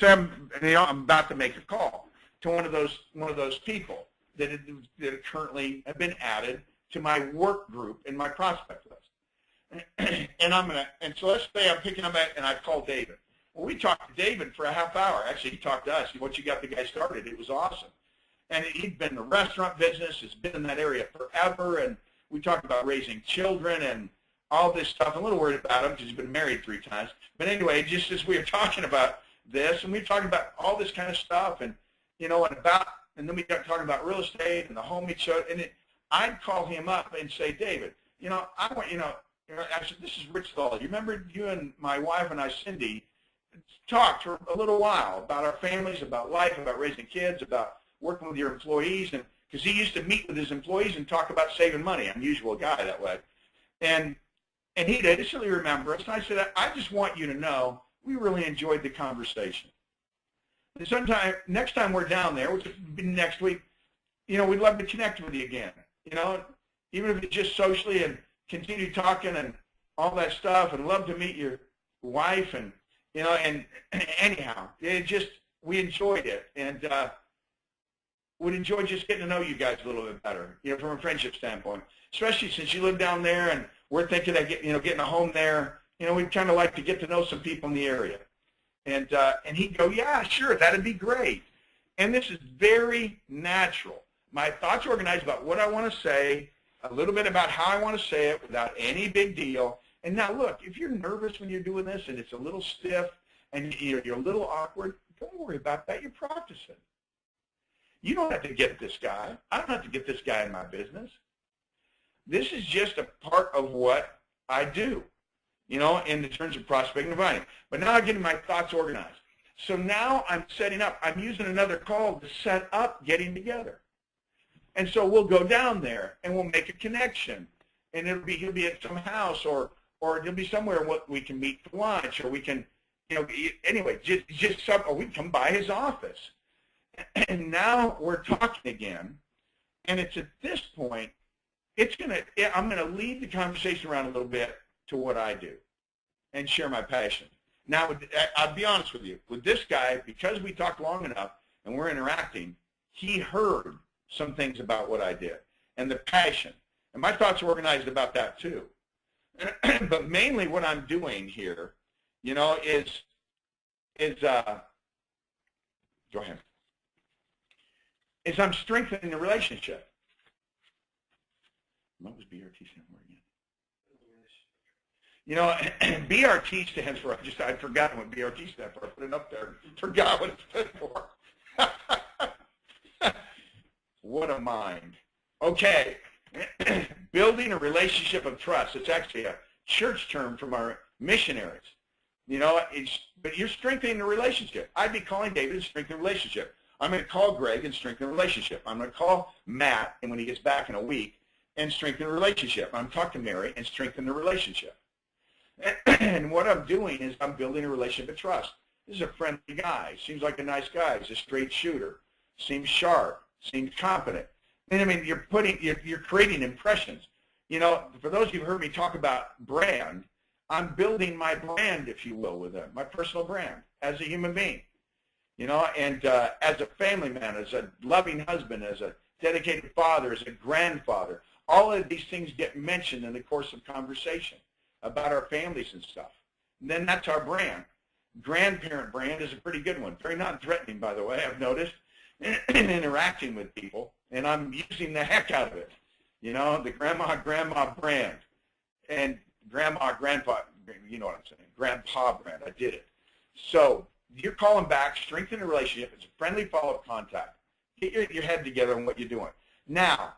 I'm about to make a call to one of those people that currently have been added to my work group in my prospect list. And so let's say I'm picking up and I call David. Well, we talked to David for a half hour. Actually, he talked to us. Once you got the guy started, it was awesome. And he'd been in the restaurant business, has been in that area forever, and we talked about raising children and all this stuff. I'm a little worried about him because he's been married 3 times. But anyway, just as we were talking about this, and we were talking about all this kind of stuff, and and then we got talking about real estate and the home he showed, and I'd call him up and say, "David, I want, I said, this is Rich Thal. You remember you and my wife and I, Cindy, talked for a little while about our families, about life, about raising kids, about working with your employees," and because he used to meet with his employees and talk about saving money. Unusual guy that way. And he'd instantly remember us. And I said, "I just want you to know we really enjoyed the conversation. And next time we're down there, which will be next week, we'd love to connect with you again. Even if it's just socially, and continue talking and all that stuff, and love to meet your wife, and and anyhow, we enjoyed it, and would enjoy just getting to know you guys a little bit better, from a friendship standpoint, especially since you live down there, and we're thinking of getting a home there. We'd kind of like to get to know some people in the area." And he'd go, "Yeah, sure, that'd be great." And this is very natural. My thoughts are organized about what I want to say, a little bit about how I want to say it without any big deal, And now look, if you're nervous when you're doing this and it's a little stiff and you're a little awkward, don't worry about that. You're practicing. You don't have to get this guy. I don't have to get this guy in my business. This is just a part of what I do, in the terms of prospecting and inviting. But now I'm getting my thoughts organized. So now I'm setting up. I'm using another call to set up getting together. And so we'll go down there and we'll make a connection. And he'll be at some house or he'll be somewhere we can meet for lunch, or we can, anyway, or we can come by his office. And now we're talking again. And it's at this point, I'm going to lead the conversation around a little bit to what I do and share my passion. Now, I'll be honest with you. With this guy, because we talked long enough and we're interacting, he heard some things about what I did and the passion. And my thoughts are organized about that too. But mainly what I'm doing here, is go ahead. Is I'm strengthening the relationship. What was BRT stand for again? BRT stands for, I'd forgotten what BRT stands for. I put it up there. Forgot what it stood for. What a mind. Okay. Building a relationship of trust. It's actually a church term from our missionaries. But you're strengthening the relationship. I'd be calling David and strengthen the relationship. I'm going to call Greg and strengthen the relationship. I'm going to call Matt, and when he gets back in a week, and strengthen the relationship. I'm talking to Mary and strengthen the relationship. And what I'm doing is I'm building a relationship of trust. This is a friendly guy. Seems like a nice guy. He's a straight shooter. Seems sharp. Seems competent. And I mean, you're creating impressions. For those of you who've heard me talk about brand, I'm building my brand, if you will, with them, my personal brand as a human being. And as a family man, as a loving husband, as a dedicated father, as a grandfather, all of these things get mentioned in the course of conversation about our families and stuff. And then that's our brand. Grandparent brand is a pretty good one. Very non-threatening, by the way, I've noticed, in interacting with people. And I'm using the heck out of it. The grandma brand. And grandpa, you know what I'm saying, grandpa brand. I did it. So you're calling back, strengthen the relationship. It's a friendly follow-up contact. Get your head together on what you're doing. Now,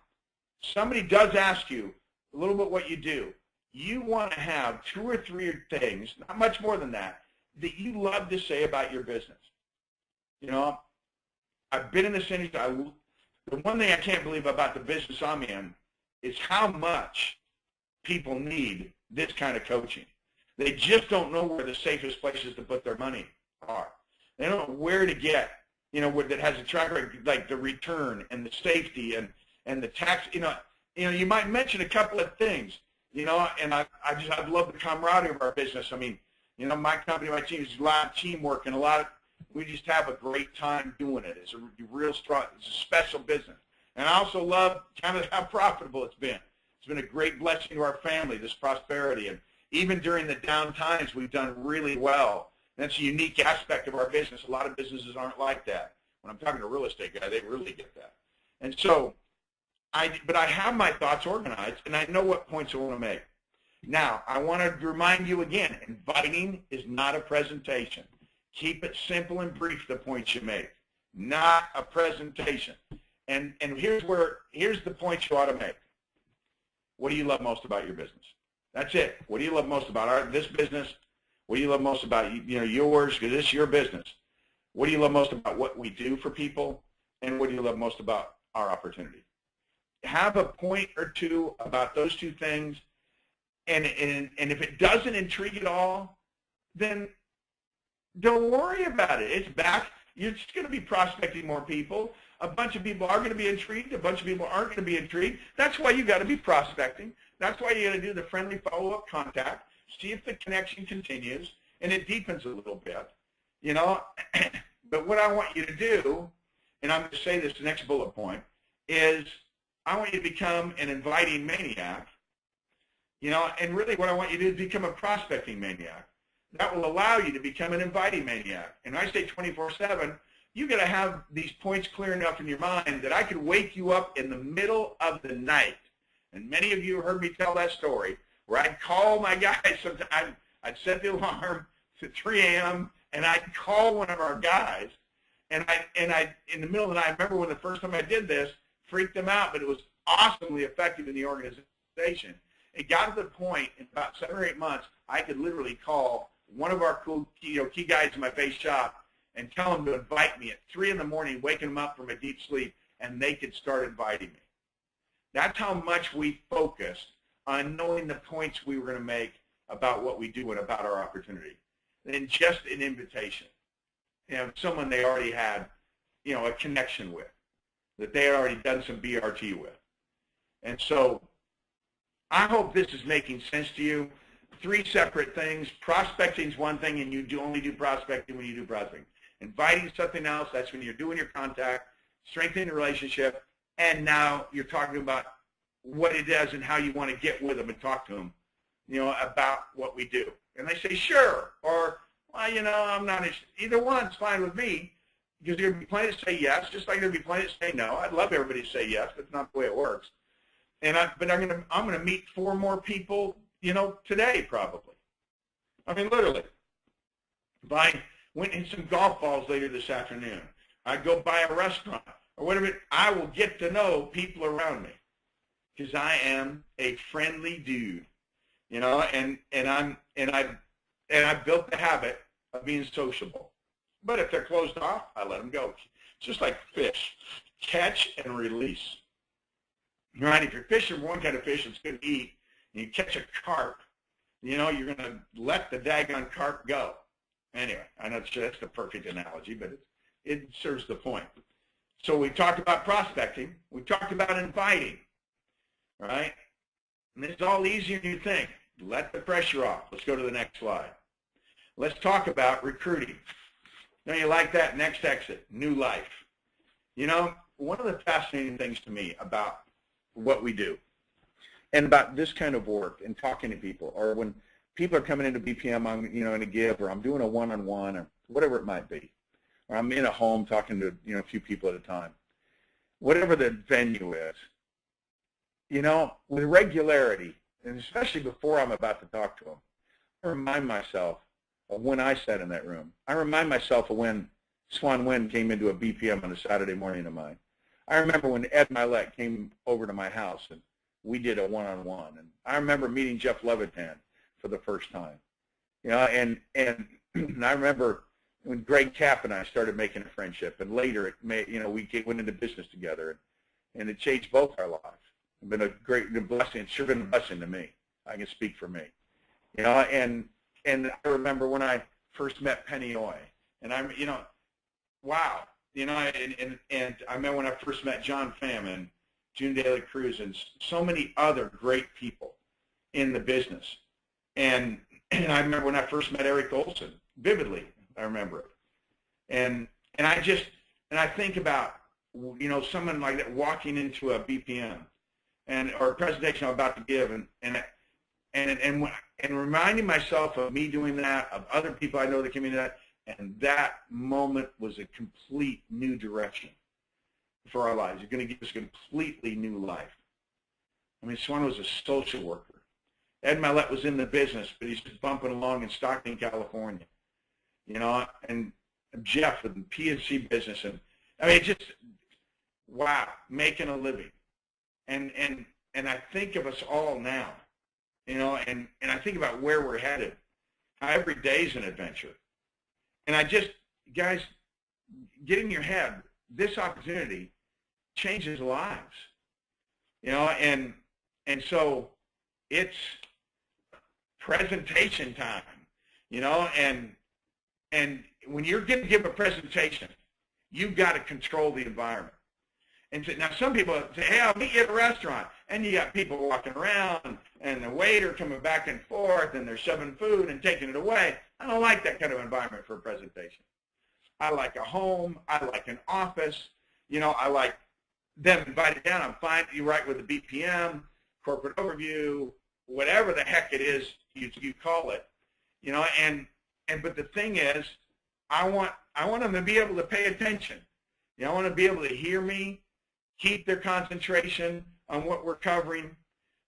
somebody does ask you a little bit what you do. You want to have 2 or 3 things, not much more than that you love to say about your business. I've been in this industry. The one thing I can't believe about the business I'm in is how much people need this kind of coaching. They just don't know where the safest places to put their money are. They don't know where to get, that has a track record, like the return and the safety and the tax. You might mention a couple of things, and I love the camaraderie of our business. I mean, my company, my team, is a lot of teamwork and we just have a great time doing it. It's a real strong, it's a special business. And I also love kind of how profitable it's been. It's been a great blessing to our family, this prosperity. And even during the down times, we've done really well. That's a unique aspect of our business. A lot of businesses aren't like that. When I'm talking to a real estate guy, they really get that. And so, but I have my thoughts organized, and I know what points I want to make. Now, I want to remind you again, inviting is not a presentation. Keep it simple and brief, the points you make. Not a presentation. And here's the points you ought to make. What do you love most about your business? That's it. What do you love most about this business? What do you love most about yours? Because this is your business. What do you love most about what we do for people? And what do you love most about our opportunity? Have a point or two about those 2 things. And if it doesn't intrigue at all, then don't worry about it. It's back. You're just going to be prospecting more people. A bunch of people are going to be intrigued. A bunch of people aren't going to be intrigued. That's why you got to be prospecting. That's why you got to do the friendly follow-up contact. See if the connection continues, and it deepens a little bit. But what I want you to do, and I'm going to say this next bullet point, is I want you to become an inviting maniac. And really what I want you to do is become a prospecting maniac. That will allow you to become an inviting maniac. And I say 24/7, you got to have these points clear enough in your mind that I could wake you up in the middle of the night. And many of you heard me tell that story, where I'd call my guys. Sometimes I'd set the alarm to 3 a.m. and I'd call one of our guys, and I in the middle of the night. I remember when the first time I did this, freaked them out, but it was awesomely effective in the organization. It got to the point in about 7 or 8 months, I could literally call one of our cool key guys in my base shop and tell them to invite me at 3 in the morning, waking them up from a deep sleep, and they could start inviting me. That's how much we focused on knowing the points we were going to make about what we do and about our opportunity. And just an invitation. Someone they already had, a connection with, that they had already done some BRT with. And so I hope this is making sense to you. 3 separate things. Prospecting is one thing, and you only do prospecting when you do prospecting. Inviting something else, that's when you're doing your contact, strengthening the relationship, and now you're talking about what it is and how you want to get with them and talk to them, about what we do. And they say, sure, or, well, I'm not interested. Either one's fine with me, because there'll be plenty to say yes, just like there'll be plenty to say no. I'd love everybody to say yes, but it's not the way it works. But I'm going to meet 4 more people, today probably. I mean, literally. If I went in some golf balls later this afternoon, I'd go by a restaurant or whatever, I will get to know people around me because I am a friendly dude, and I've built the habit of being sociable. But if they're closed off, I let them go. It's just like fish, catch and release. Right? If you're fishing for one kind of fish that's good to eat, and you catch a carp, you're going to let the daggone carp go. Anyway, I know that's the perfect analogy, but it serves the point. So we talked about prospecting. We talked about inviting, right? And it's all easier than you think. Let the pressure off. Let's go to the next slide. Let's talk about recruiting. Now, you like that? Next exit, new life. One of the fascinating things to me about what we do and about this kind of work and talking to people, or when people are coming into BPM, I'm in a give, or I'm doing a one-on-one, or whatever it might be, or I'm in a home talking to a few people at a time, whatever the venue is, with regularity, and especially before I'm about to talk to them, I remind myself of when I sat in that room. I remind myself of when Swan Nguyen came into a BPM on a Saturday morning of mine. I remember when Ed Milet came over to my house and we did a one-on-one. And I remember meeting Jeff Levitan for the first time. And I remember when Greg Kapp and I started making a friendship, and later we went into business together, and it changed both our lives. It's been a great blessing. It's sure been a blessing to me. I can speak for me. And I remember when I first met Penny Oy, and wow. And I remember when I first met John Pham and June Daly Cruz and so many other great people in the business. And I remember when I first met Eric Olson, vividly, I remember it. And I think about, someone like that walking into a BPM or a presentation I'm about to give and reminding myself of me doing that, of other people I know that came into that. And that moment was a complete new direction for our lives. It's going to give us a completely new life. I mean, Swan was a social worker. Ed Milet was in the business, but he's just bumping along in Stockton, California. And Jeff with the PNC business. And I mean, just, wow, making a living. And I think of us all now, and I think about where we're headed. How every day is an adventure. And guys, get in your head, this opportunity changes lives, and so it's presentation time, and when you're going to give a presentation, you've got to control the environment. And so, now some people say, hey, I'll meet you at a restaurant, and you got people walking around, and the waiter coming back and forth, and they're shoving food and taking it away. I don't like that kind of environment for a presentation. I like a home. I like an office. I like them invited down. I'm fine. You write with a BPM, corporate overview, whatever the heck it is you call it. But the thing is, I want them to be able to pay attention. I want to be able to hear me, keep their concentration on what we're covering,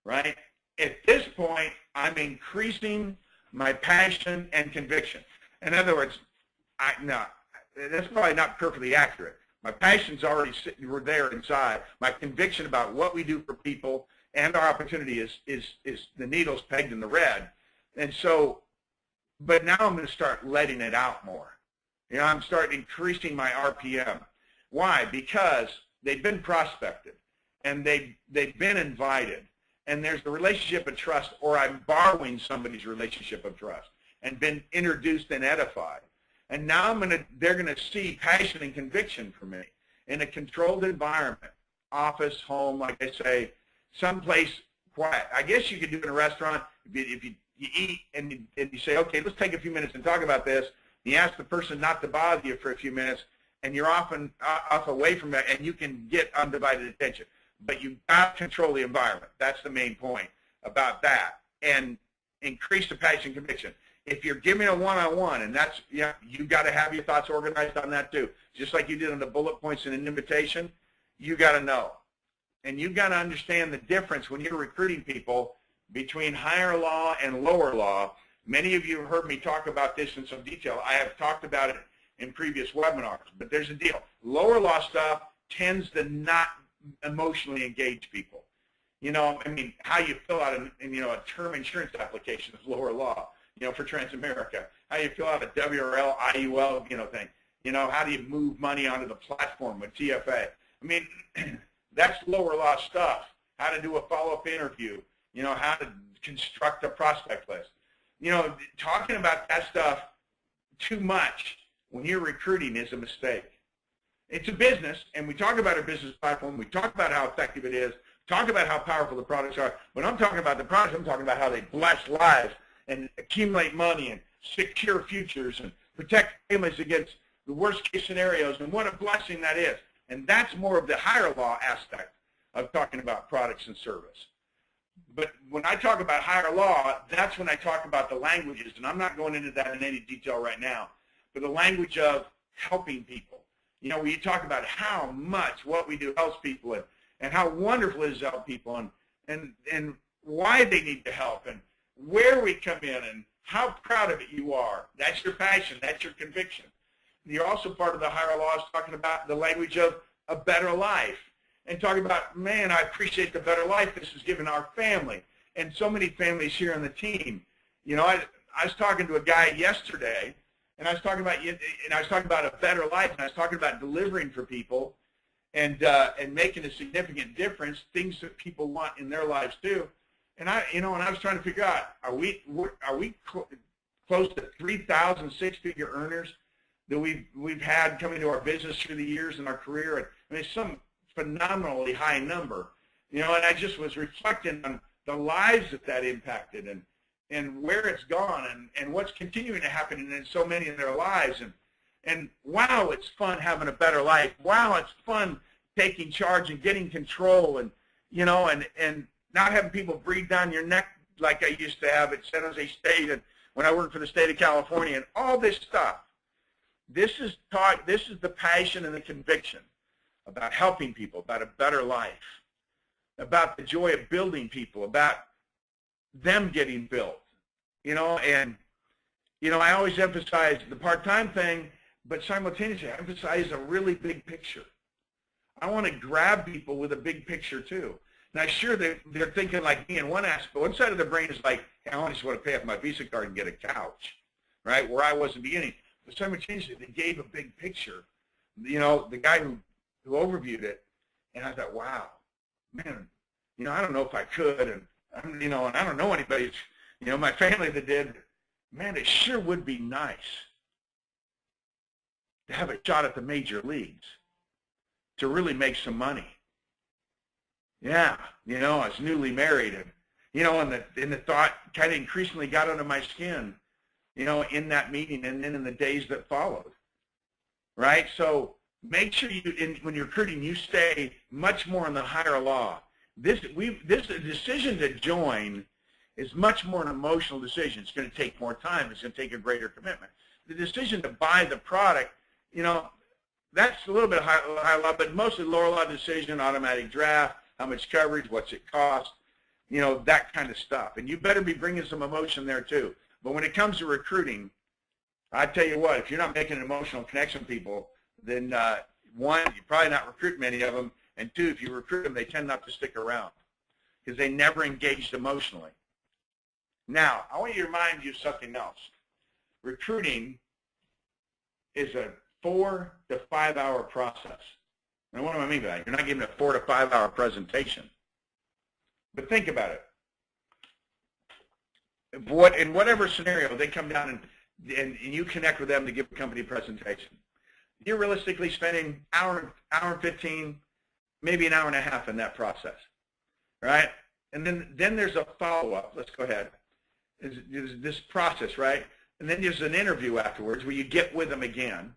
right? at this point, I'm increasing my passion and conviction. In other words, no, that's probably not perfectly accurate. My passion's already sitting there inside. My conviction about what we do for people and our opportunity is the needle's pegged in the red. And so, but now I'm going to start letting it out more. You know, I'm starting increasing my RPM. Why? Because they've been prospected and they've been invited. And there's the relationship of trust, or I'm borrowing somebody's relationship of trust and been introduced and edified. And now they're going to see passion and conviction from me in a controlled environment, office, home, like I say, someplace quiet. I guess you could do it in a restaurant if you eat and you say, okay, let's take a few minutes and talk about this. You ask the person not to bother you for a few minutes, and you're off away from that, and you can get undivided attention. But you've got to control the environment. That's the main point about that. And increase the passion and conviction. If you're giving a one-on-one, and that's, you've got to have your thoughts organized on that too. Just like you did on the bullet points in an invitation, you got to know. And you've got to understand the difference when you're recruiting people between higher law and lower law. Many of you have heard me talk about this in some detail. I have talked about it in previous webinars, but there's a deal. Lower law stuff tends to not emotionally engage people. You know, I mean, how you fill out a term insurance application is lower law, for Transamerica. How you fill out a WRL, IUL, thing. How do you move money onto the platform with TFA? I mean, that's lower law stuff. How to do a follow-up interview, how to construct a prospect list. Talking about that stuff too much when you're recruiting is a mistake. It's a business, and we talk about our business platform. We talk about how effective it is, talk about how powerful the products are. When I'm talking about the products, I'm talking about how they bless lives and accumulate money and secure futures and protect families against the worst-case scenarios, and what a blessing that is. And that's more of the higher law aspect of talking about products and service. But when I talk about higher law, that's when I talk about the languages, and I'm not going into that in any detail right now, but the language of helping people. When you talk about how much what we do helps people and how wonderful it is to help people and why they need the help and where we come in and how proud of it you are. That's your passion. That's your conviction. You're also part of the higher laws talking about the language of a better life and talking about, man, I appreciate the better life this has given our family and so many families here on the team. I was talking to a guy yesterday, and I was talking about a better life, and I was talking about delivering for people and making a significant difference, things that people want in their lives too. And I was trying to figure out, are we close to 3,000 six-figure earners that we've had coming to our business through the years in our career? I mean, it's some phenomenally high number, and I just was reflecting on the lives that impacted and where it's gone and what's continuing to happen in so many of their lives. And wow, it's fun having a better life. Wow, it's fun taking charge and getting control and not having people breathe down your neck like I used to have at San Jose State and when I worked for the state of California and all this stuff. This is the passion and the conviction about helping people, about a better life, about the joy of building people, about them getting built, and I always emphasize the part-time thing, but simultaneously I emphasize a really big picture. I want to grab people with a big picture too. Now, sure, they're thinking like me in one aspect. One side of their brain is like, hey, I just want to pay off my Visa card and get a couch, right, where I was in the beginning. But simultaneously, they gave a big picture. The guy who overviewed it, and I thought, wow, man, I don't know if I could, and and I don't know anybody, my family that did. Man, it sure would be nice to have a shot at the major leagues, to really make some money. Yeah, I was newly married, and and the thought kind of increasingly got under my skin, in that meeting and then in the days that followed. Right? So make sure when you're recruiting, you stay much more in the higher law. This decision to join is much more an emotional decision. It's going to take more time. It's going to take a greater commitment. The decision to buy the product, that's a little bit higher law, but mostly lower law decision, automatic draft, how much coverage, what's it cost. you know, that kind of stuff. And you better be bringing some emotion there too. But when it comes to recruiting, I tell you what, if you're not making an emotional connection with people, then one, you're probably not recruiting many of them, and two, if you recruit them, they tend not to stick around because they never engaged emotionally. Now, I want you to remind you of something else. Recruiting is a 4 to 5 hour process. And what do I mean by that? You're not giving a 4 to 5 hour presentation. But think about it. In whatever scenario, they come down and you connect with them to give a company presentation. You're realistically spending hour and 15, maybe an hour and a half in that process, right? And then there's a follow-up. Let's go ahead. There's this process, right? And then there's an interview afterwards where you get with them again.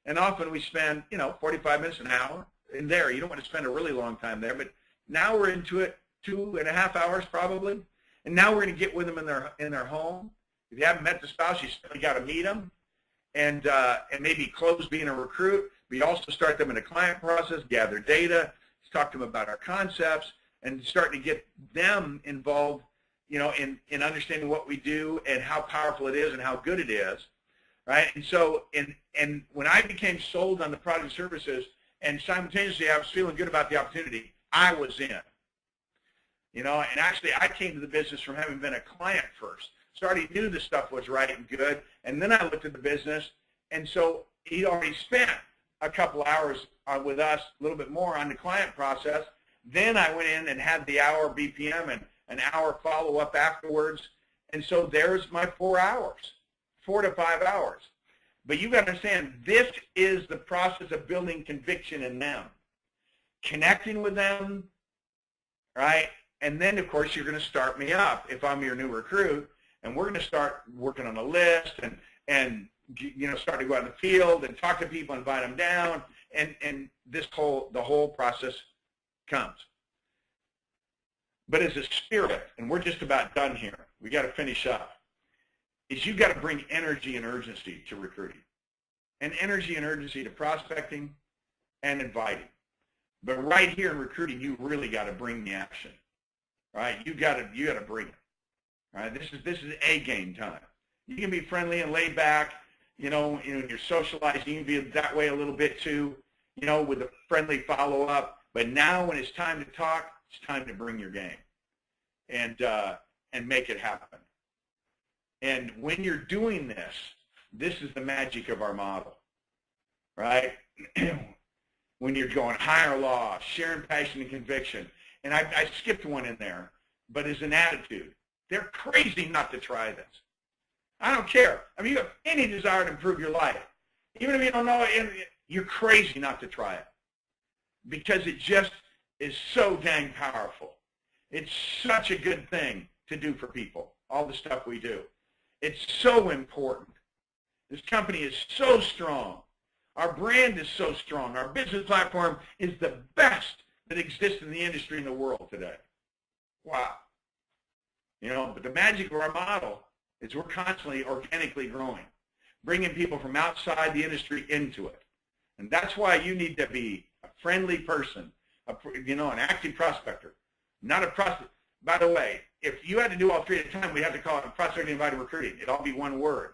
And often we spend, 45 minutes, an hour in there. You don't want to spend a really long time there, but now we're into it 2.5 hours probably. And now we're going to get with them in their home. If you haven't met the spouse, you certainly got to meet them and maybe close being a recruit. We also start them in a client process, gather data, talk to them about our concepts, and starting to get them involved, in understanding what we do and how powerful it is and how good it is, right? And so, and when I became sold on the product and services, and simultaneously I was feeling good about the opportunity, I was in. And actually I came to the business from having been a client first. So I already knew the stuff was right and good, and then I looked at the business, and so he'd already spent a couple hours with us, a little bit more on the client process. Then I went in and had the hour BPM and an hour follow-up afterwards, and so there's my 4 hours, 4 to 5 hours. But you've got to understand, this is the process of building conviction in them, connecting with them, right? And then, of course, you're going to start me up if I'm your new recruit, and we're going to start working on a list and start to go out in the field and talk to people, invite them down, and the whole process comes. But as a spirit, and we're just about done here, we got to finish up, is you've got to bring energy and urgency to recruiting, and energy and urgency to prospecting and inviting. But right here in recruiting, you really got to bring the action, right? You got to bring it. All right, this is A game time. You can be friendly and laid back, you're socializing. You can be that way a little bit too, with a friendly follow-up. But now when it's time to talk, it's time to bring your game and make it happen. And when you're doing this, this is the magic of our model, right? When you're going higher law, sharing passion and conviction. And I skipped one in there, but as an attitude. They're crazy not to try this. I don't care. I mean, you have any desire to improve your life. Even if you don't know it, you're crazy not to try it because it just is so dang powerful. It's such a good thing to do for people, all the stuff we do. It's so important. This company is so strong. Our brand is so strong. Our business platform is the best that exists in the industry in the world today. Wow. But the magic of our model is we're constantly organically growing, bringing people from outside the industry into it. And that's why you need to be a friendly person, an active prospector, not a prospect. By the way, if you had to do all three at a time, we'd have to call it prospecting, inviting, recruiting. It'd all be one word.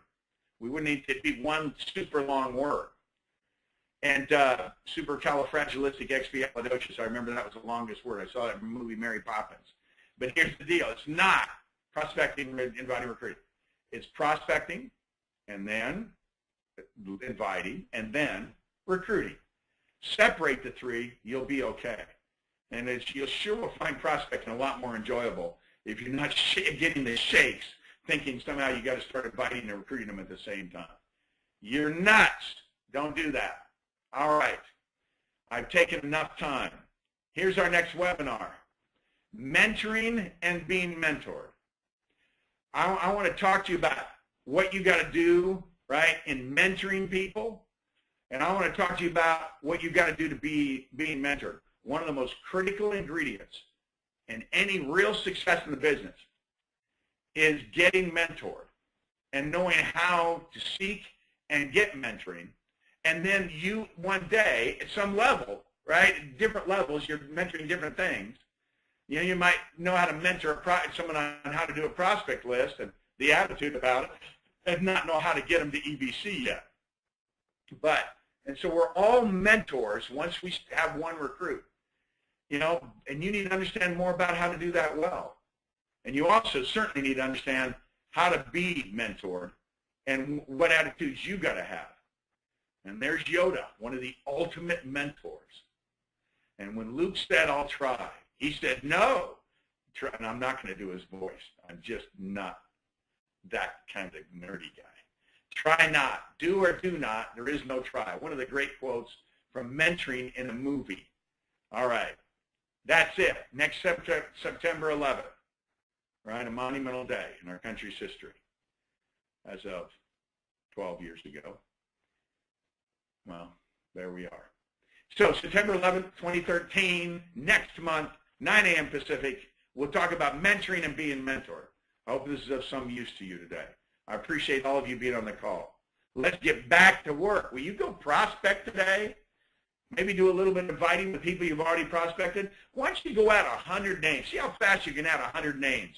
We wouldn't need to be one super long word. And supercalifragilisticexpialidocious, I remember that was the longest word. I saw that in the movie Mary Poppins. But here's the deal. It's not prospecting, inviting, recruiting. It's prospecting, and then inviting, and then recruiting. Separate the three, you'll be okay. And you'll sure find prospecting a lot more enjoyable if you're not getting the shakes, thinking somehow you got to start inviting and recruiting them at the same time. You're nuts. Don't do that. All right. I've taken enough time. Here's our next webinar. Mentoring and being mentored. I want to talk to you about what you got to do, right, in mentoring people. And I want to talk to you about what you got to do to be being mentored. One of the most critical ingredients in any real success in the business is getting mentored and knowing how to seek and get mentoring. And then you, one day, at some level, right, at different levels, you're mentoring different things. You know, you might know how to mentor someone on how to do a prospect list and the attitude about it, and not know how to get them to EBC yet. And so we're all mentors once we have one recruit, you know, and you need to understand more about how to do that well. And you also certainly need to understand how to be mentored and what attitudes you got to have. And there's Yoda, one of the ultimate mentors. And when Luke said, I'll try, he said, no. And I'm not going to do his voice. I'm just not that kind of nerdy guy. Try not. Do or do not. There is no try. One of the great quotes from Mentoring in a Movie. All right. That's it. Next September 11th. Right? A monumental day in our country's history as of 12 years ago. Well, there we are. So September 11th, 2013, next month, 9 a.m. Pacific, we'll talk about mentoring and being mentored. I hope this is of some use to you today. I appreciate all of you being on the call. Let's get back to work. Will you go prospect today? Maybe do a little bit of inviting with people you've already prospected. Why don't you go out 100 names? See how fast you can add 100 names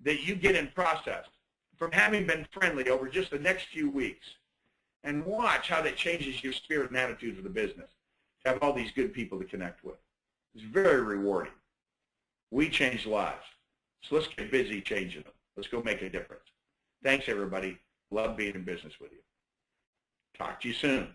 that you get in process from having been friendly over just the next few weeks. And watch how that changes your spirit and attitude of the business. To have all these good people to connect with. It's very rewarding. We change lives. So let's get busy changing them. Let's go make a difference. Thanks, everybody. Love being in business with you. Talk to you soon.